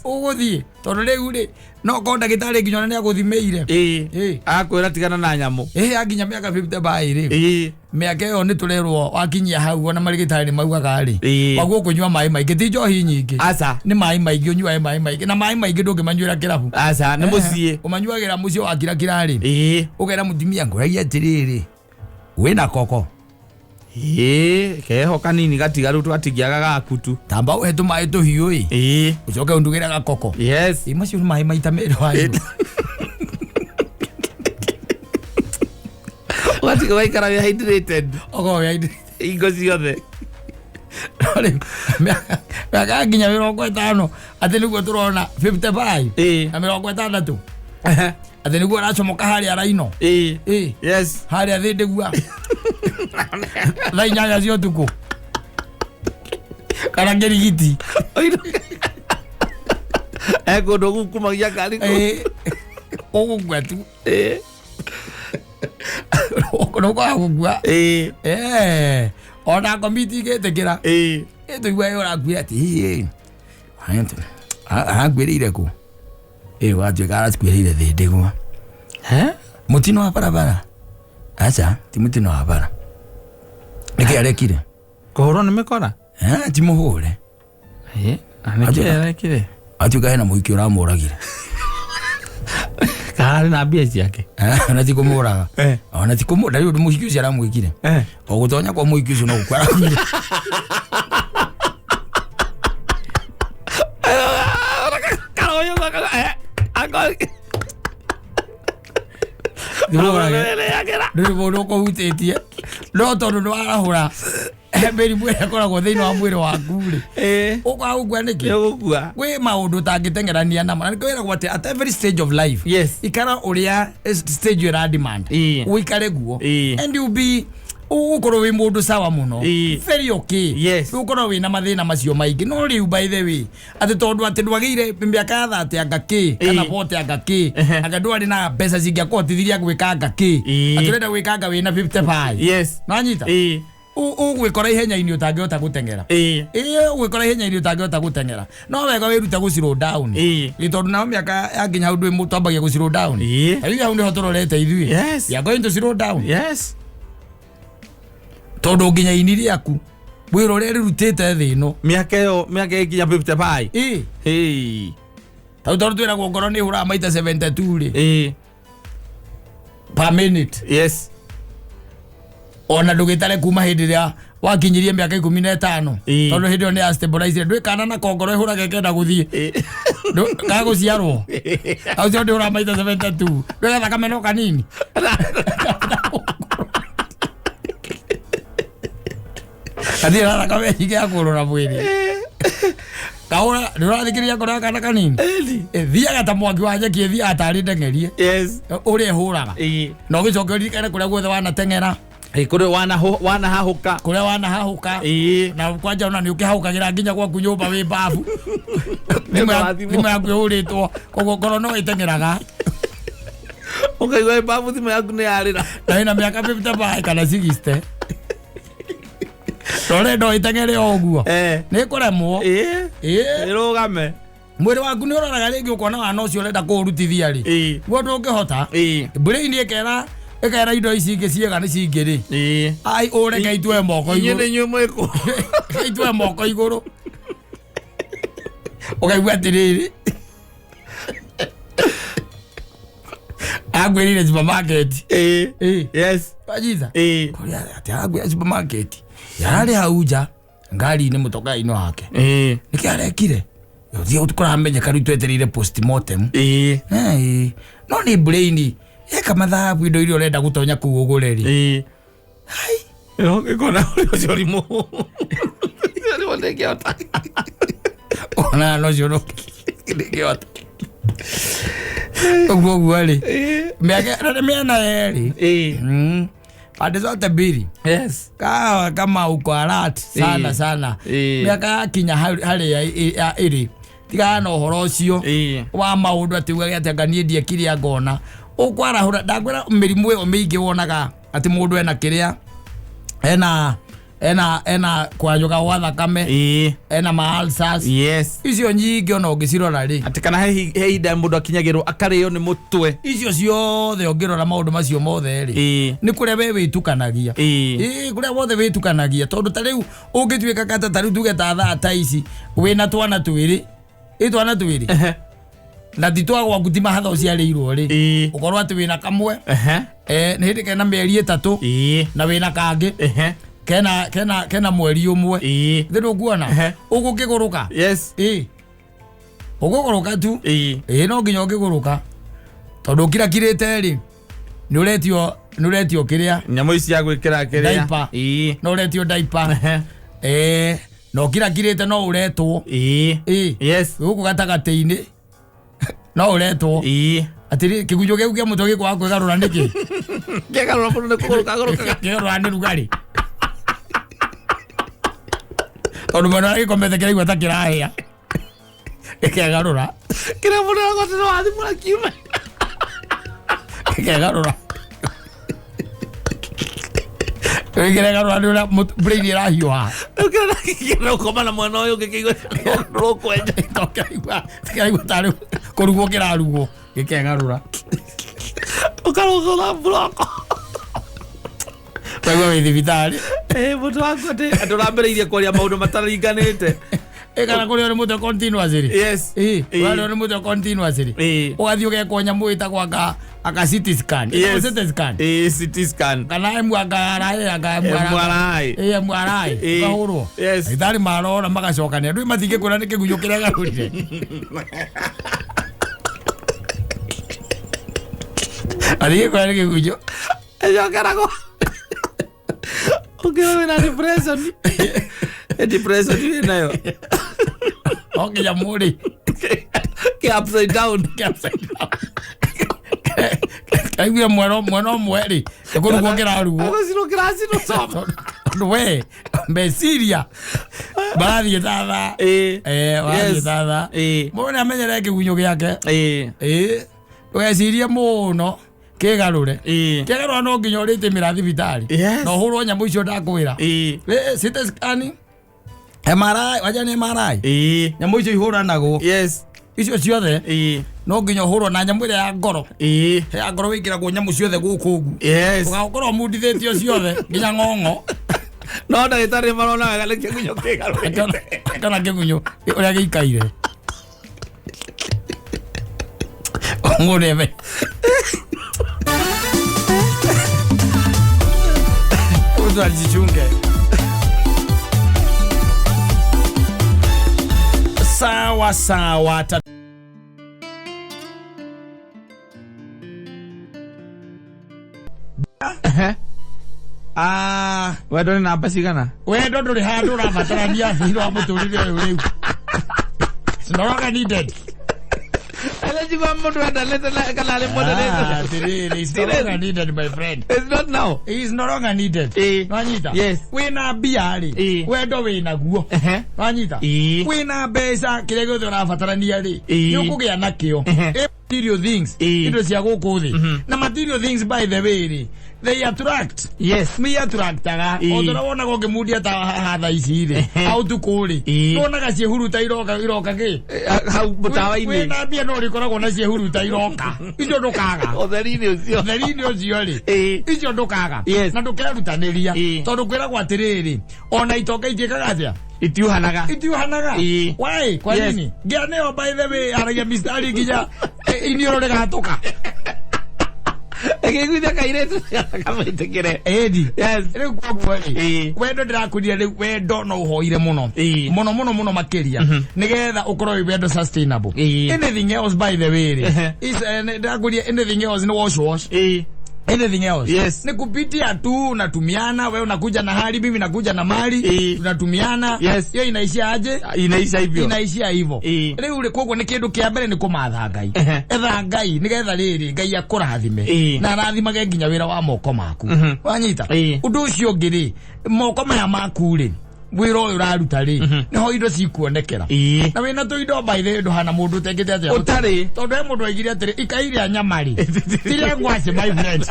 uguthie tondu riu ri no ko ndagitari nginya ona ni aguthimeire akwira tigana na nyamu aginya miaka 50 ri miaka iyo ni turerwo wakinyia hau ona marigitari maugaga ri waguo kunyua mai maingi ti njohi nyingi ni mai maingi unyuae mai maingi na mai maingi ndungimanyuira kirabu ni mucii umanyuagira mucii wa kirari ugera mutimia nguragia atiriri wina koko keho kanini gatigaru twatigiaga gakutu tamba uhe tumai tuhiu ucoke undugira gakoko macio ni mai maita meri wanyu watiga waikara we hydrated ingo ciothe miaka nginya 50 ati niguo turona 55 na 60 ati niguo aracomoka haria raino haria thindigua thaa 8 cia utuku kana ngirigiti kundu gukumagia ngari ugukua tu nukagukua ona komiti igetikira tuigua urakuire ati arakuĩrĩire ku watuĩka arakuĩrĩire thindigua mutino wa barabara Acha timutino habara. Niki arekire. Kohoro nimekora. Timuhure. Aniki arekire. Atuka na muiki uramuragire. Kahari na mbia ciake. Anati kumuraga. Anati kumura yu muiki ucio aramwikire. Ogutonya kwa muiki ucio no gukwara kwire. Karoyo agora. Ndio bono ko hutetie. No tondu no arahura. Mberi mwere koragwo thiini wa mwiri waku ri. Uka ugwa niki? Ugwa. Gwe maundu tangitengerania na mana. Niko wira gwate at every stage of life. Yes. Ikara uria stage ira demand. Uikare guo. And you be ukorwo wi mundu sawa muno. Very okay. Yes. Ukorwo wi na mathina macio maingi. No riu by the way. Ati tondu ati ndwagire miaka 30 anga ki kana 40 anga ki. Anga ndwari na pesa zingiakotithiria gwika anga ki. Ati urenda gwika anga wina 55. Yes. Nanyita? Ugwikora ihenya-ini utangihota gutengera. Ugwikora ihenya-ini utangihota gutengera. No wega wiruta gu slow down. Tondu na miaka yanginya hau ndwi twambagia gu slow down. Ayu hau niho turorete ithui. Yes. We are going to slow down. Yes. Tondu nginya ini riaku wira uria rirutite thi ino miaka ikinya 55. Tau tondu twiragwo ngoro ni hura maita 72 ri. Per minute. Yes. Ona ndugitare kuma hindi ria wakinyirie miaka 15 tondu hindi oni ya stabilize ndwikana na kongoro ihura gekenda guthie ka guciarwo au cio ndura maita 72 ndwetha kameno kanini adira na kame higa kurora mwiri kaura ndurathikiriria ngoro kana kanini thiaga ta mwaki wa nyeki thia atari ndengerie. Yes. Uri huraga no gicokeria kana kuria guothe wana kure wana hahuka. Kure wana hahuka. Na kwanja ona ni ukihahukagira nginya gwaku nyumba wi babu. Thima yaku yuritwo koguo ngoro no itengeraga. Ukaigua babu thima yaku ni yarira. Na ina miaka 55 kana 60. Tore ndo itengere oguo. Ni kuremwo. Irugame. Mwiri waku ni uroraga ringi ukona wana ucio urenda kurutithia ri. Guo ndungihota. Brain ikera indo ici ingi ciega ni cingiri. Ai ureka itwe moko iguru. Inye nyumo iko. Itwe moko iguru. Ukaigua atiriri. Agwirire supermarket. Yes. Wajiza. Kuria ati agwira supermarket. Yarari hauja ngari ni mutoka ino hake. Niki arekire. Yothia utukora menye kari tweterire postmortem. No ni brain. Eka mathabu indo irio urenda gutonya ku ugure ri. Hai. Ikona ucio rimo. Ni wonde kiota. Ona no joro. Kiota. Oguo ri. Miaka eri. Pande zote mbili. Yes. Kama uko alert sana. Miaka kinya hali ya iri. Tiga no horo ucio wa maundu ati uga ati anga nie kiria ngona. Ukwarahura ndagwira mirimu iyo mingi wonaga ati mundu ena kiria ena kwanyuka wa thakame ena maalsas. Yes. Icio nyingi ona ungicirora ri ati kana he ida mundu akinyagirwo akario ni mutwe. Icio ciothe ungirora maundu macio mothe ri ni kuria we witukanagia. Kuria wothe witukanagia tondu ta riu ungituika kata ta riu tuge ta thata ici wina twana twiri twana twiri na ditwa gwa gutima hatha uciarirwo ri ukorwo ati wina kamwe ni hindi kena mieri 3 na wina kangi kena mweri umwe thiru kuona ugukiguruka. Yes. Ugukuruka tu no nginya ugiguruka tondu kirakirite ri ni uretio kiria nyamo ici ya gwikira kiria diaper. No uretio diaper. No kirakirite no uretwo. Yes. Guku gatagati-ini no uretwo. Atiri Kigunyu Giaku kia mutogi kwa kwigarura niki. Kiegarura mundu kuguruka. Kiegarura ni rugari. Tondu mwana agikomete kiraigua ta kirahia. Kiegarura. Kira mundu agotero wathi mura kiume. Kiegarura. Kiegarura ni ura brain irahiwa. Kira koma na mwana uyu ngikigwa rokwenja. Kiraigua tari kurugwo kirarugo. Kiegarura. Ukarugo na bloko. Kwa hiyo thibitari. Mutu wako te aturambiriirie kwaria maundu matararinganite. Kana kuri ori mutu continuously. Yes. Ori mutu continuously. Ugathio gekwo nyamu itagwo aka CT scan. CT scan. CT scan. Kana MRI. MRI. Kahuro. Yes. Ithari marora magacokania. Ndu matinge kura ni Kigunyu Giaku. Ali kwa ni Kigunyu. Ajokerago. Okay, na depression. Depression ni nayo. Okay, ya muri. Ke upside down. Kaigua mwana mweri. Ekuru kuongera ruo. Agosiro grasi no soma. We, mbesiria. Baadhi tata. Baadhi tata. Mbona amenyere Kigunyu giake? We siria muno. Kiegarure. Kiegarura no nginya urite mirathi vitali. No hurwo nyamu icio ndakwira. CT scan. MRI, waja ni MRI. Nyamu icio ihuranagwo. Yes. Icio ciothe. No nginya hurwo na nyamu ile ya ngoro. Ya ngoro wikiragwo nyamu ciothe guku ugu. Yes. Ugakorwo mundithitio ciothe nginya ng'ong'o. No ndagitari marona wega Kigunyu Kiegarura. Kana Kigunyu uria giikaire. Ngurebe. Uzajichunge. Sawa. Wedo ni namba cigana? Wedo nduri handu urabatarania hiro wa muturire uyu riu. Njoroge needed. Alajiwa mundu adaleta kana ale moderator. It's no longer needed, my friend. It's not now. He's no longer needed. Wanyita. Yes. Wina biari. Wedo wina guo. Wanyita. Wina besa kile gothe urabatarania ri. Ni ukugia nakio. Material things. Indo cia guku thi. Na material things by the way they attract. Yes. Me attractaga. Odora wona go ngimudia ta hatha ici ri. Au tukuri. Wona ga ciehuruta iroka ki. Hau butawa-ini. Wina bia no rikoragwo na ciehuruta iroka. Icio ndukaga. Otheri-ini ucio. Otheri-ini ucio ri. Icio ndukaga. Yes. Na ndukerutaniria. Tondu kwiragwo atiriri. Ona itoka itiekaga atia. Itiuhanaga. Why? Kwa nini? Gia neo by the way aragia mistari nginya inioro rigatuka. Ekigunya kairetu kamaitĩkĩre. Edi. Yes. Rĩu kwa wendo ndĩrakũria rĩu wendo no ũhoire mũno. Mũno makĩria. Nĩgetha ũkorwo wĩ wendo sustainable. Anything else by the way is ndĩrakũria anything else ni wash. Anything else? Yes. Ni kupitia tu natumiana, wewe unakuja na hali, mimi nakuja na mali, tunatumiana. Yes. Hiyo inaishia aje? Inaisha hivyo. Inaishia hivyo. Leo ule kogwo ni kindu kia mbere ni kumatha Ngai. Etha Ngai nigetha riri Ngai akurathime. Na arathimage nginya wira wa moko maku. Wanyita? Undu ucio ngiri moko maya maku ri wira uyu uraruta ri niho indo cikuonekera. Na wina tu indo by the hana mundu tengete atia utari tondu he mundu aigire atiri ikaire nyamari tiria ngwaci my friend.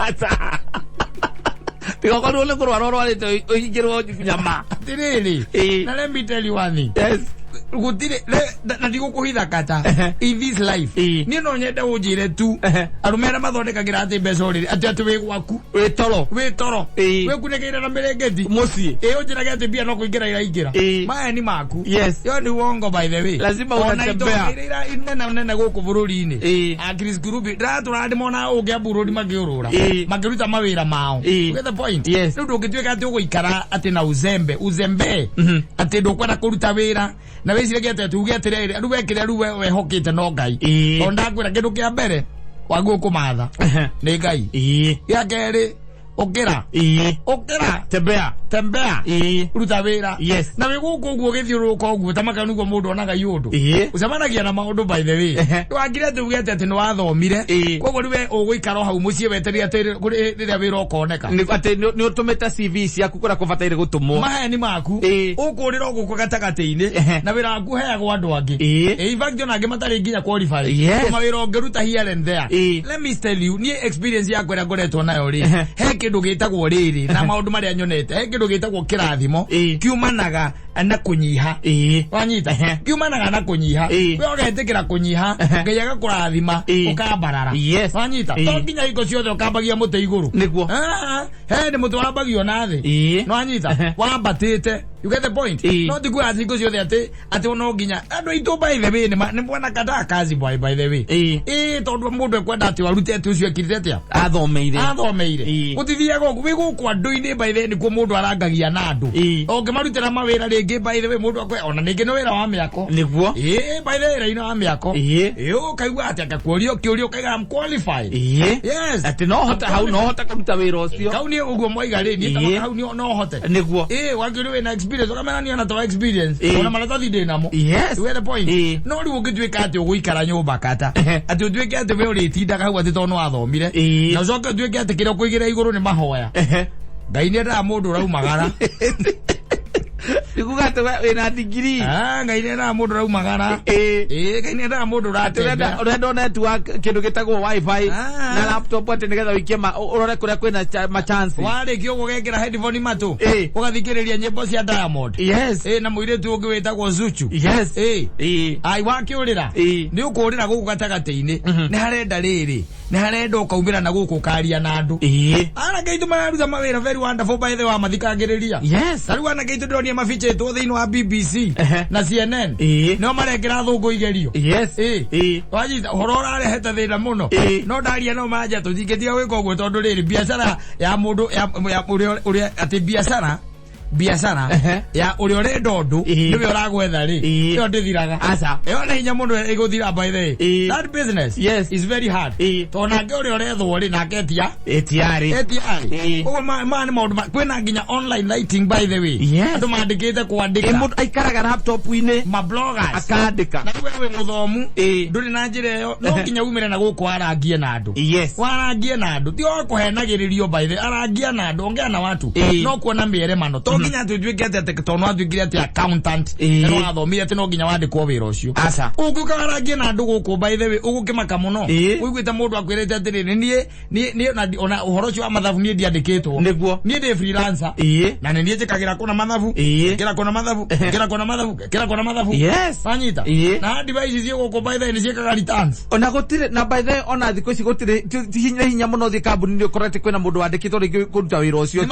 Tigo kwa ule kurwara rwarite uingirwo nyama tiriri. Na let me tell you one thing. Yes. Gutire na ndigukuhitha kata in this life ni no nyende unjire tu arumera mathondekagira ati mbeca uriri ati ati wi gwaku wi toro we kunegeira na merengeti muci unjiraga ati bia no kuingira iraingira maya ni maku. Yes. Yo ni wongo by the way. Lazima unatembea nena guku bururi-ini Chris Group ndiratura ndimona ungia bururi magiurura magiruta mawira mao. Get the point. Yes. Ndu ngitweka ati uguikara ati na uzembe ati ndukwenda kuruta wira na wezi regete tuge atiriri andu wekire andu wehokite no Ngai. Onda kwira kindu kia mbere wagu kumatha ni Ngai. Ya keri ukira tembea ruta wira. Yes. Na wiguku uguo githiuruka uguo tamaka nugo mundu onaga yundu ucemanagia na maundu by the way wangire tuge ati ni wathomire koguo niwe uguikara hau mucie weteria ati riria wira ukoneka ni ati ni utumeta CV ciaku kura kubataire gutumwo mahaya ni maku ukurira guku gatagati-ini na wira waku heagwo andu angi in fact ona angi matari nginya qualify mawira ungiruta here and there. Let me tell you ni experience yakwa ria ngoretwo nayo ri he kindu gitagwo riri na maundu maria nyonete he kindu gitagwo kirathimo kiumanaga ana kunyiha wanyita kiumanaga na kunyiha we ogetikira kunyiha ngai agakurathima ukambarara wanyita to nginya iko ciothe ukambagia muti iguru niguo he ni muti wambagio na thi wanyita wambatite. You get the point? No tiku aziko ciothe ati no nginya andu aitu by the way ni mwana kata kazi boy by the way tondu mundu ekwenda ati warute ati ucio ekirite atia athomeire utithia goku wiguku andu-ini by the way nikuo mundu arangagia na andu ongimarutira mawira ringi by the way mundu akwe ona ningi no wira wa miako niguo by the way raina wa miako ukaigua ati akakuorio kiurio kaiga am qualified yes ati no hota hau no hota kuruta wira ucio kau ni uguo moiga ri ni ta hau ni no hote niguo wagiru wina experience ukamenya na to experience ona maratathi ndinamo yes you get the point no riu ungitwika ati uguikara nyumba kata ati utwike ati we uritindaga hau ati to no athomire na ucoke utwike ati kiro kuigira iguru ni mahoya ngai ni enda mundu raumagara Nikuga tu wena digiri. Ngai ni enda mundu raumagara ngai ni enda mundu ratenda urenda network kindu gitagwo wifi na laptop ati nigetha wikie urore kuria kwina ma chance wari kio gugekira headphone matu ugathikiriria nyimbo cia Diamond na muiretu ungi witagwo Zuchu ai wakiurira ni ukurira guku gatagati-ini ni harenda riri ni harenda ukaumira na guku karia na andu ana gaitu mararuta mawira very wonderful by the way mathikagiriria tari wana gaitu ndonie mafichetwo thiini wa BBC na CNN no marekera thungu igerio wajita horora reheta thina muno no ndaria no manja tutingitia wiko guo tondu riri biashara ya mundu ya uria ati biashara ya uri urenda undu niwe uragwetha ri yo ndithiraga aca yo na hinya mundu iguthira by the way that business is very hard to na nge uri urethwo ri na ketia etiari ugo man maundu kwina nginya online writing by the way andu mandikite kwandika mundu aikaraga laptop-ini ma bloggers akandika na wewe muthomu nduri na njira yo no nginya umire na guku arangie na andu warangie na andu ti o kuhenagiririo by the arangie na andu ongea na watu no kuona miere mano nginya tujuike ati tono atwikire ati accountant no athomire ati no nginya wandikwo wira ucio aca ugukarangie na andu guku by the way ugukimaka muno uiguite mundu akwirite ati ni ona uhoro ucio wa mathabu ni ndiandikitwo niguo ni ndi freelancer na ni njikagira kuna mathabu kira kuna mathabu fanyita na devices cio guku by the way ni ciikaga returns ona gutire na by the way ona thiko ici gutire hinya muno thi kambuni ni ukorete kwina mundu wandikitwo ringi kuruta wira ucio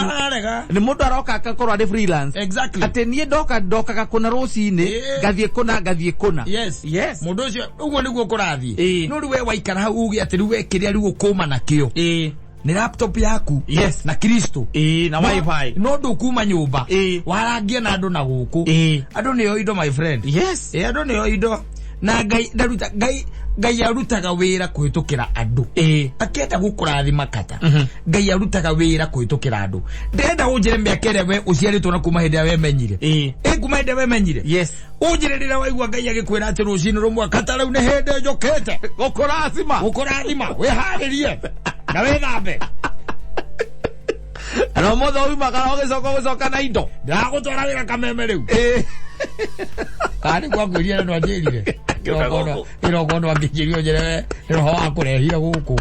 ni mundu aroka akakorwo ari freelance ati nie ndokaga kuna rucini gathie kuna yes mundu ucio uguo niguo kurathie no riwe waikara hau ugi ati riwe kiria riu kuma nakio ni laptop yaku na Kristo na wifi no ndukuma nyumba warangie na andu na guku andu niyo indo my friend andu niyo indo na ngai arutaga wira kuhitukira andu akenda gukurathima kata ngai arutaga wira kuhitukira andu ndenda unjire miakere we uciaritwo na kuma hindi ya we menyire kuma hindi we menyire unjire rira waigua ngai agikwira ati rucini rumwe kata riu ni hindi njukite gukurathima wiharirie na withambe ano motho umagara ugicoka na indo ndagutwara wira kameme riu kari kwangwiria no anjirire irogono angijirio njere roho akurehia guku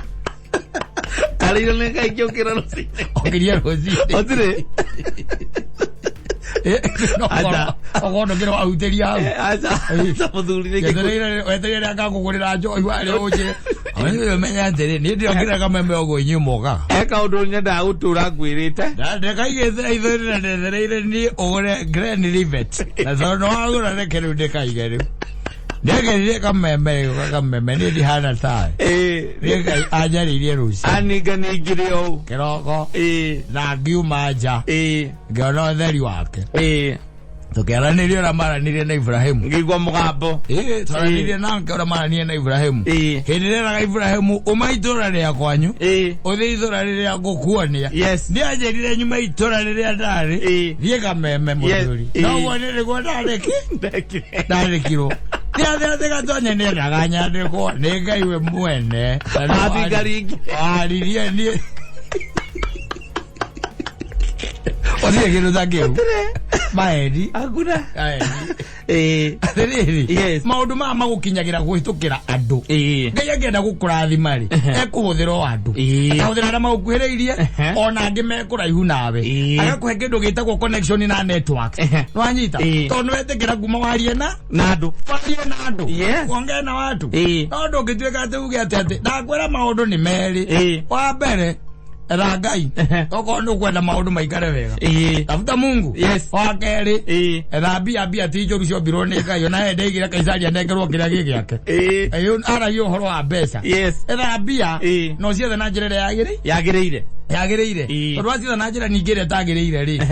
aliro ne kai kiokira rucini okiria rucini otire ogono ngiro auteria hau aca muthuri ngi wetereire akagugurira njoi wale uje ayo menya atiri ni ndio ngira kameme ogo inyimuga eka undu nyenda gutura ngwirite ndekaigethera ithori na ndethereire ni ogore Grand Rivet na so no agura rekeru ndekaigeru ndegerire kameme ni ndihana tae ngai ajaririe ruci aniga ni ngirio kiroko na ngiuma nja ngiona theri wake tukiaranirie na maranirie na Ibrahimu ngigwa mugambo twaranirie na ngiora maranirie na Ibrahimu hindire na Ibrahimu umaitura ria kwanyu uthi itura riria ngukuonia ni anjerire nyuma itura riria ndari rie kameme muthuri no wone niguo ndarikirwo Tia gatonye ni ndaganyandikwo ni ngai we mwene athigari aririe ni othie kindu ta kiu Maedi. Aguna. Atiriri. Yes. Maundu ma magukinyagira guhitukira andu. Ngai agenda gukurathima ri. Ekuhuthira andu. Akuhuthira aria magukuhiriirie ona angi mekuraihu nawe. Agakuhe kindu gitagwo connection na network. Nwanyita. Tondu wetikira kuma warie na andu. Warie na andu. Ongea na watu. No ngituika ati uge ati ndakwira maundu ni meri. Wa mbere Ngai oko ndo kwenda maundu maikare wega tafuta Mungu wa keri bia tijoru cio birone Ngai ona ende igira Kaisaria nengerwo kiria gigiake ara yo horo wa mbeca bia no ciethe na njira yagiriire tondu aciethe na njira ningire tagiriire ri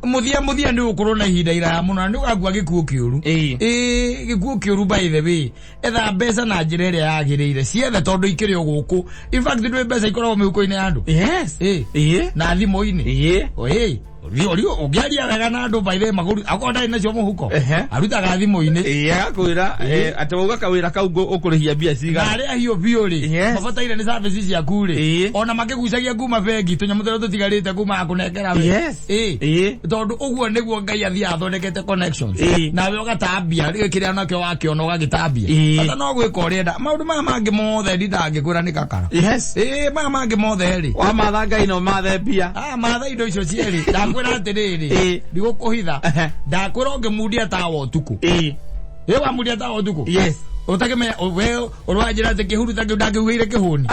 muthia ndi ukorwo na ihinda iraya muno ndi ugakua gikuo kiuru gikuo kiuru by the way etha mbeca na njira iria yagiriire ciethe tondu ikiri guku in fact ndwe mbeca ikoragwo mihuko-ini ya andu na thimu-ini Rio ugiaria wega na andu by the maguru akonda nacio muhuko arutaga thimu-ini agakwira ati uga kawira kau ukurihia mbia ciga na aria hiyo biuri mabataire ni services ya kure ona makigucagia kuma bengi tunyamu tero tutigarite kuma akunengera we tondu uguo niguo Ngai athia athondekete connections nawe ugatambia ri kiria nakio wakiona ugagitambia ata no gwika urienda maundu maya mangi mothe ndindangikwira ni kakara maya mangi mothe ri wa matha Ngai no mathe mbia matha indo icio cieri ndakwira atiriri ndigukuhitha ndakwira ungimundia tawa utuku wa mundia tawa utuku utakemenya we urwajira ati kihuru taki ndakihuire kihuni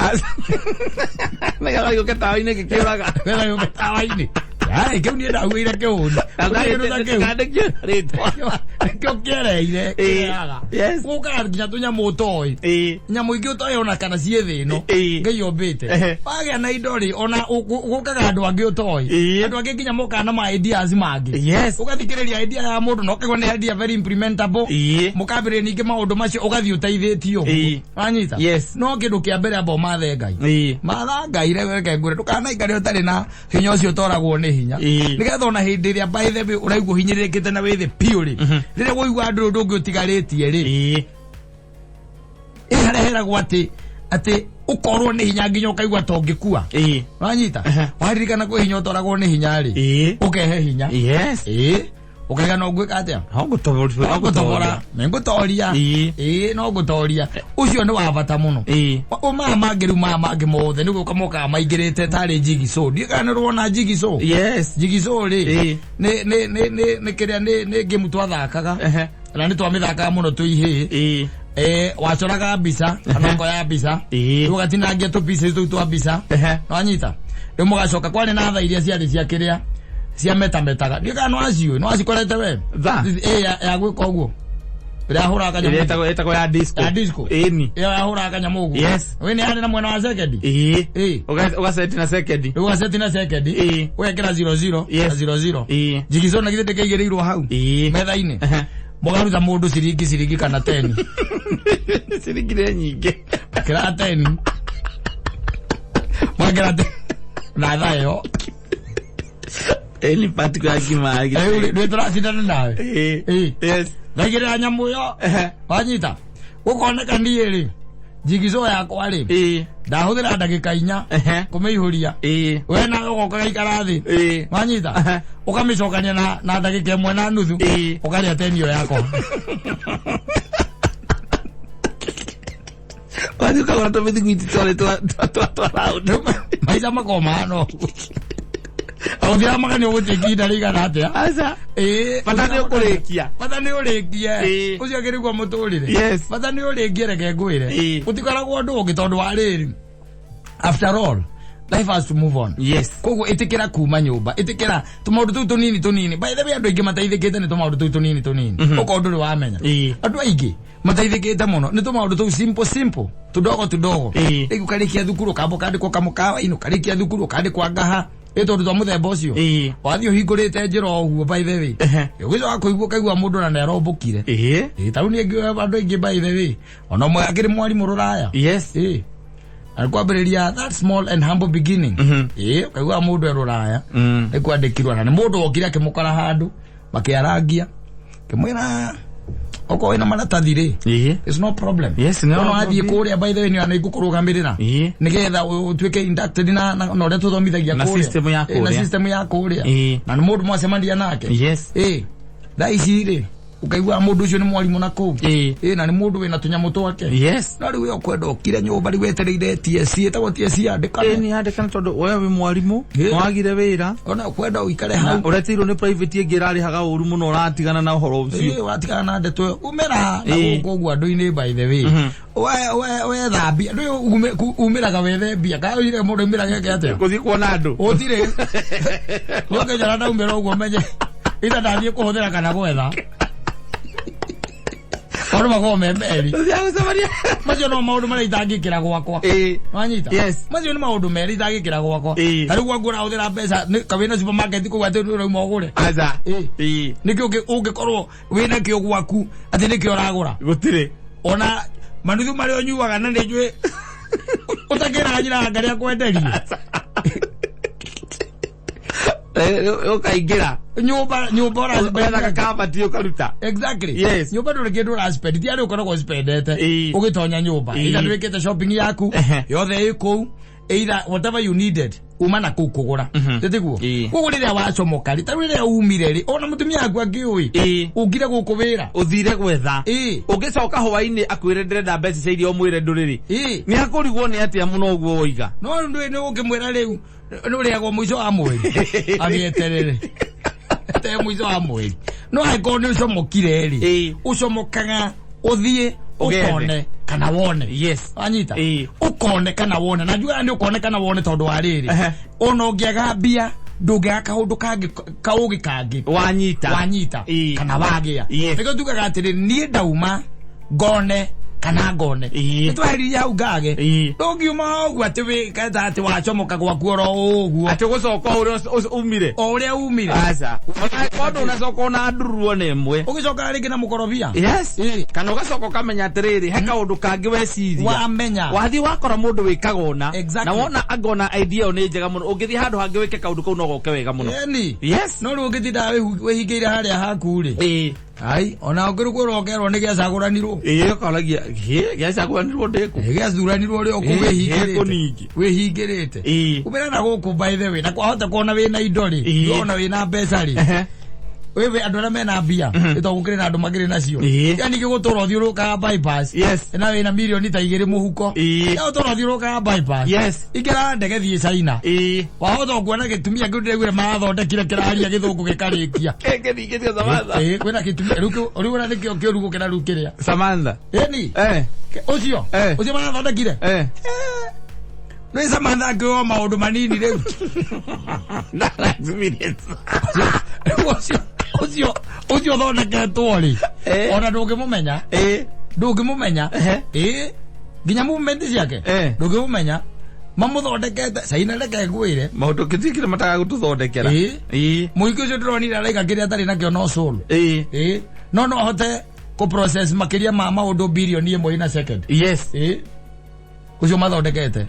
mega yuke tawa-ini kikiuraga mega yuke tawa-ini kiu ni ndahuire kihuni kio kiereire gukaga nginya tunyamu utoi nyamu ingi utoi ona kana cie thi ino Ngai ombite wagia na indo ri ona gukaga andu angi utoi andu angi nginya moka na ma ideas mangi ugathikiriria idea ya mundu no kigwa ni idea very implementable mukambire ningi maundu macio ugathi utaithitio wanyita no kindu kia mbere abo mathe Ngai matha Ngai reke ngure ndukanaikare utari na hinya ucio utoragwo ni hinya nigetha ona hindi iria by the way uraigua hinyiririkite na withi piuri riria woigua andu ndungi utigaritie ri iharehera ati ukorwo ni hinya nginya ukaigua tongikua wanyita waririkana kwi hinya utoragwo ni hinya ri ukehe hinya ukaiga no gwika atia ngutobora ngutoria no ngutoria ucio ni wa bata muno maya mangiru maya mangi mothe niguo kamoka maingirite tari jigiso ndikanirwo na jigiso jigiso ri ni kiria ni game twathakaga na ni twamithakaga muno tuihi wacoraga mbica anoko ya mbica ugatinangia tu pieces tu twa mbica wanyita riu mugacoka kwani na tha iria ciari cia kiria cia metametaga ndika no acio no acikorete we ya gwika uguo ria hura kanya etagwo ya disco ni ya hura kanya mugu we ni hali na mwena wa second ugaseti na second wekera 00 jigizo na githete kaigereirwo hau metha-ini mugaruta mundu ciringi kana 10 ciringi nyingi kira 10 magera na thayo eli particular kimagi ndio turacindana nawe ngaigira nyamu yo wanyita gukoneka nie ri jigizo yakwa ri ndahuthira ndagika 4 kumihuria we na ugoka ikara thi wanyita ukamicokania na ndagika 1.5 ukaria tenio yako wadi ka watu bidingiti tole to maisha makoma no authira magani ugutekinda rigana atia aca bata ni urikia ucio ngirigwa muturire bata ni urikie reke ngwire utikoragwo ndu ungi tondu wa riri after all life has to move on koguo itikira kuma nyumba itikira tumaundu tu tunini by the way andu aingi mateithikite ni tumaundu tu tunini uko nduri wamenya andu aingi mateithikite muno ni tumaundu tu simple tudogo riu karikia thukuru kambo kandikwo kamukawa ino karikia thukuru kandikwa ngaha tondu twa muthemba ucio wathio hingurite njira oguo by the way ugico akuigua kaigua mundu na nerombukire tau ni andu aingi by the way ona mwe akiri mwarimu ruraya alikwambiriria that small and humble beginning kaigua mundu ruraya nikwandikirwa na ni mundu wokire akimukora handu makiarangia kimwira oko wena maratathi ri it's no problem no athie kuria by the way ni ana igukurugamirira nigetha utwike inducted na ore tuthomithagia kuria na system ya kuria na mundu mwacemandia nake tha ici ri ukaigua mundu ucio ni mwarimu nako na ni mundu wina tunyamu twake na riu yo kwenda ukire nyumba riu wetereire TSC etagwo TSC andikana ni andikana tondu wewe wi mwarimu wagire wira ona kwenda uikare hau uretirwo ni private ingirari haga uru muno uratigana na uhoro ucio uratigana na ndeto umera na gugu andu-ini by the way we thambi andu umiraga wethembia ka ire mundu umiraga ke atia kuthii kuona andu utire woke jara na umera uguo menye ita ndathie kuhuthira kana gwetha Oro mago memeri. Macio no maundu mari itangikira gwakwa. Wanyita. Macio ni maundu meri itangikira gwakwa. Tari gwa ngura uthira mbeca kawina supermarket ku gwate ru mo gure. Aza. Nikio ungikorwo wina kio gwaku ati nikio uragura. Gutire. Ona manuthu mari onyuaga na njwe. Utakira nyira ngari akwenderia. Ukaingira nyumba ora spenda kama tio karuta exactly nyumba ndo ngedo ora spend ti ari ukoragwo spendete ugitonya nyumba ida ndwikete shopping yaku yothe iko either whatever you needed umana kugura tetiguo kugurira wacomoka rita rira umire ri ona mutumia yaku angiui ungire gukuwira uthire gwetha ungicoka hwaini akwire ndirenda mbeca cia irio mwire nduriri ni akurigwo ni atia muno uguo oiga no ndu ni ukimwira riu nuriagwo mwico wa mweri agieterere te mwico wa mweri no aiko ni ucomokire ri ucomokaga uthie ukone kana wone anyita ukone kana wone najua ni ukone kana wone tondu wa riri ona ungiaga mbia ndungiaga kaundu kangi kaugi kangi wanyita kana wagia niko tugaga atiri nie ndauma ngone kana ngone nitwahiriria hau ngage ndungiuma uguo ati wiketa ati wacomoka gwaku oro uguo ati gucoka uria umire aca kondu unacoka na nduruo ni imwe ugicoka ringi na mukorobia kana ugacoka ukamenya atiriri he kaundu kangi weciria wamenya wathi wakora mundu wikaga ona na wona angona idea ni njega muno ungithi handu hangi wike kaundu kau no goke wega muno no ru ugithinda wihingire haria haku ri ai ona ukirugo rogerwo ni giacaguranirwo kalagia giacaguranirwo ndeku giacuranirwo ri okuwihingirite wihingirite umira na guku by the way na kwahota kuona wina indo ri ona wina mbeca ri wewe andu ara mena mbia itogukire na andu magire nacio yani gigutura uthiuruka bypass na wina milioni ta igiri muhuko ya utura uthiuruka bypass igira ndege thie China wahota kuona gitumia ngudire marathondekire kiraria githungu gikarikia ngithingithia Samantha kwina gitumia uri ura nikio kiurugo kina rukiria Samantha yani ucio marathondekire Nwe Samantha ngio maundu manini riu na experience ucio thondeketwo ri ona ndungimumenya nginya movement ciake ndungimumenya mamuthondekete China reke ngwire maundu kitikire mataga gututhondekera muiki ucio ndironire araiga kiria atari nakio no soul no hote ku process makiria ma maundu billion imwe na second ucio mathondekete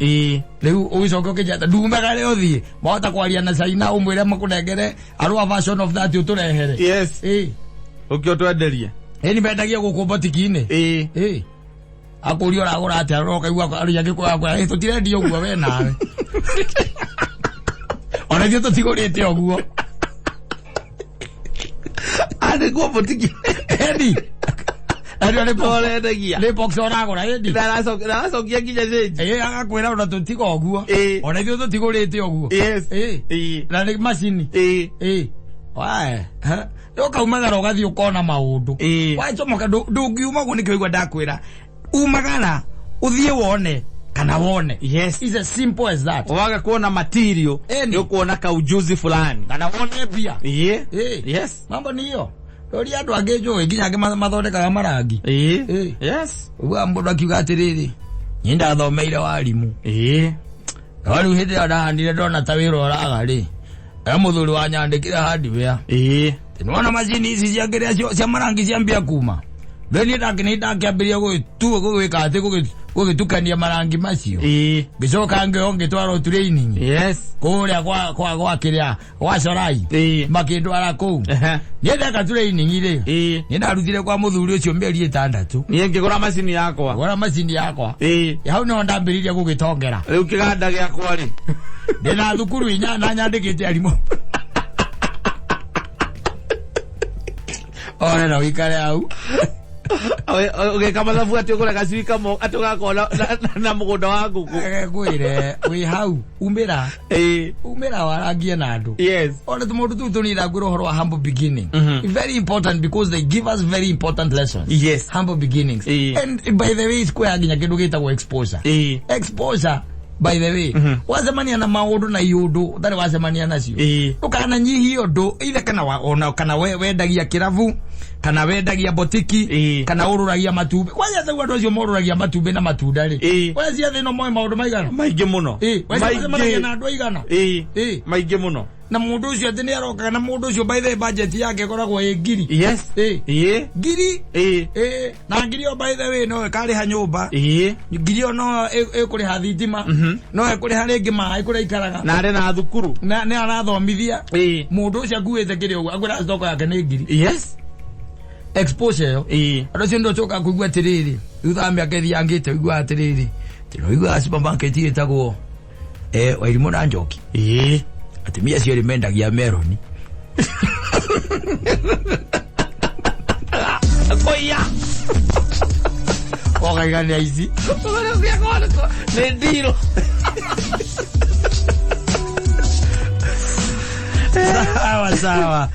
riu ugicoka ukijata ndumaga ri uthie mahota kwaria na China umwire makunengere arua version of that uturehere ukio twenderie ni mendagia guku botiki-ini akuri uragura atia rokaigua aria gikwa tutirendia uguo we nawe ona thio tutigurite uguo ade go botiki ari pole ndagia le box oragura hindi naracokia nginya change agakwira ona tutiga uguo ona thio tutigurite uguo na ni machine wae ukaumaga ugathii ukona maundu wacomoka ndungiuma gu nikio igwa ndakwira umagara uthie wone kana wone it's as simple as that waga kuona material ni kuona ka ujuzi fulani kana wone pia mambo ni hiyo tori andu angejo nginya ange mathondekaga marangi uga mundu akiuga atiriri nyinda thomeire warimu wari hindi ndahandire ndona ta wira oraga ri muthuri wanyandikira hardware nona macini ici ciangiria cia marangi ciambia kuma theni ndakiambiria gwika ati ugitukania marangi macio gicoka ngeonge twaro training kuria kwa kiria wa Sarai makindwara ku nienda ka training ire nienda rutire kwa muthuri ucio mberi 6 nie ngigura macini yakwa hau no ndambiriria gugitongera riu kiganda giakwa ri ndina thukuru inya na nyandikite arimo ora na wikare au okay kama lafu atokora kaswika mo atogakona na mugunda wa nguku gwire we hau umira warangie na andu ona tumundu tu tunira gwiro horo humble beginning very important because they give us very important lessons humble beginnings and by the way it's kwa ginya kindu gitagwo exposure by the way wazamania na maundu na yudu thari wazamania nacio ukana nyihi undu ile kana ona kana wendagia kiravu kana wendagia botiki kana ururagia matumbe kwaja thau andu acio moruragia matumbe na matunda ri wacia thino moe maundu maigana maingi muno wacia na andu aigana maingi muno na mundu ucio ati ni aroka na mundu ucio by the budget yake koragwo ngiri ngiri na ngiri o by the way no kari ha nyumba ngiri o no ekuri ha thitima no ekuri ha ringi mai kuri ikaraga na ari na thukuru na ni arathomithia mundu ucio akuite kiri uguo agura stoko yake ni ngiri exposure yo ado cio ndo choka kuigua tiriri uthambe akethi angite igua tiriri tino igua supermarket itagwo wairimo na njoki atimia cio rimendagia meloni koya ogaiga ici ne dilo sawa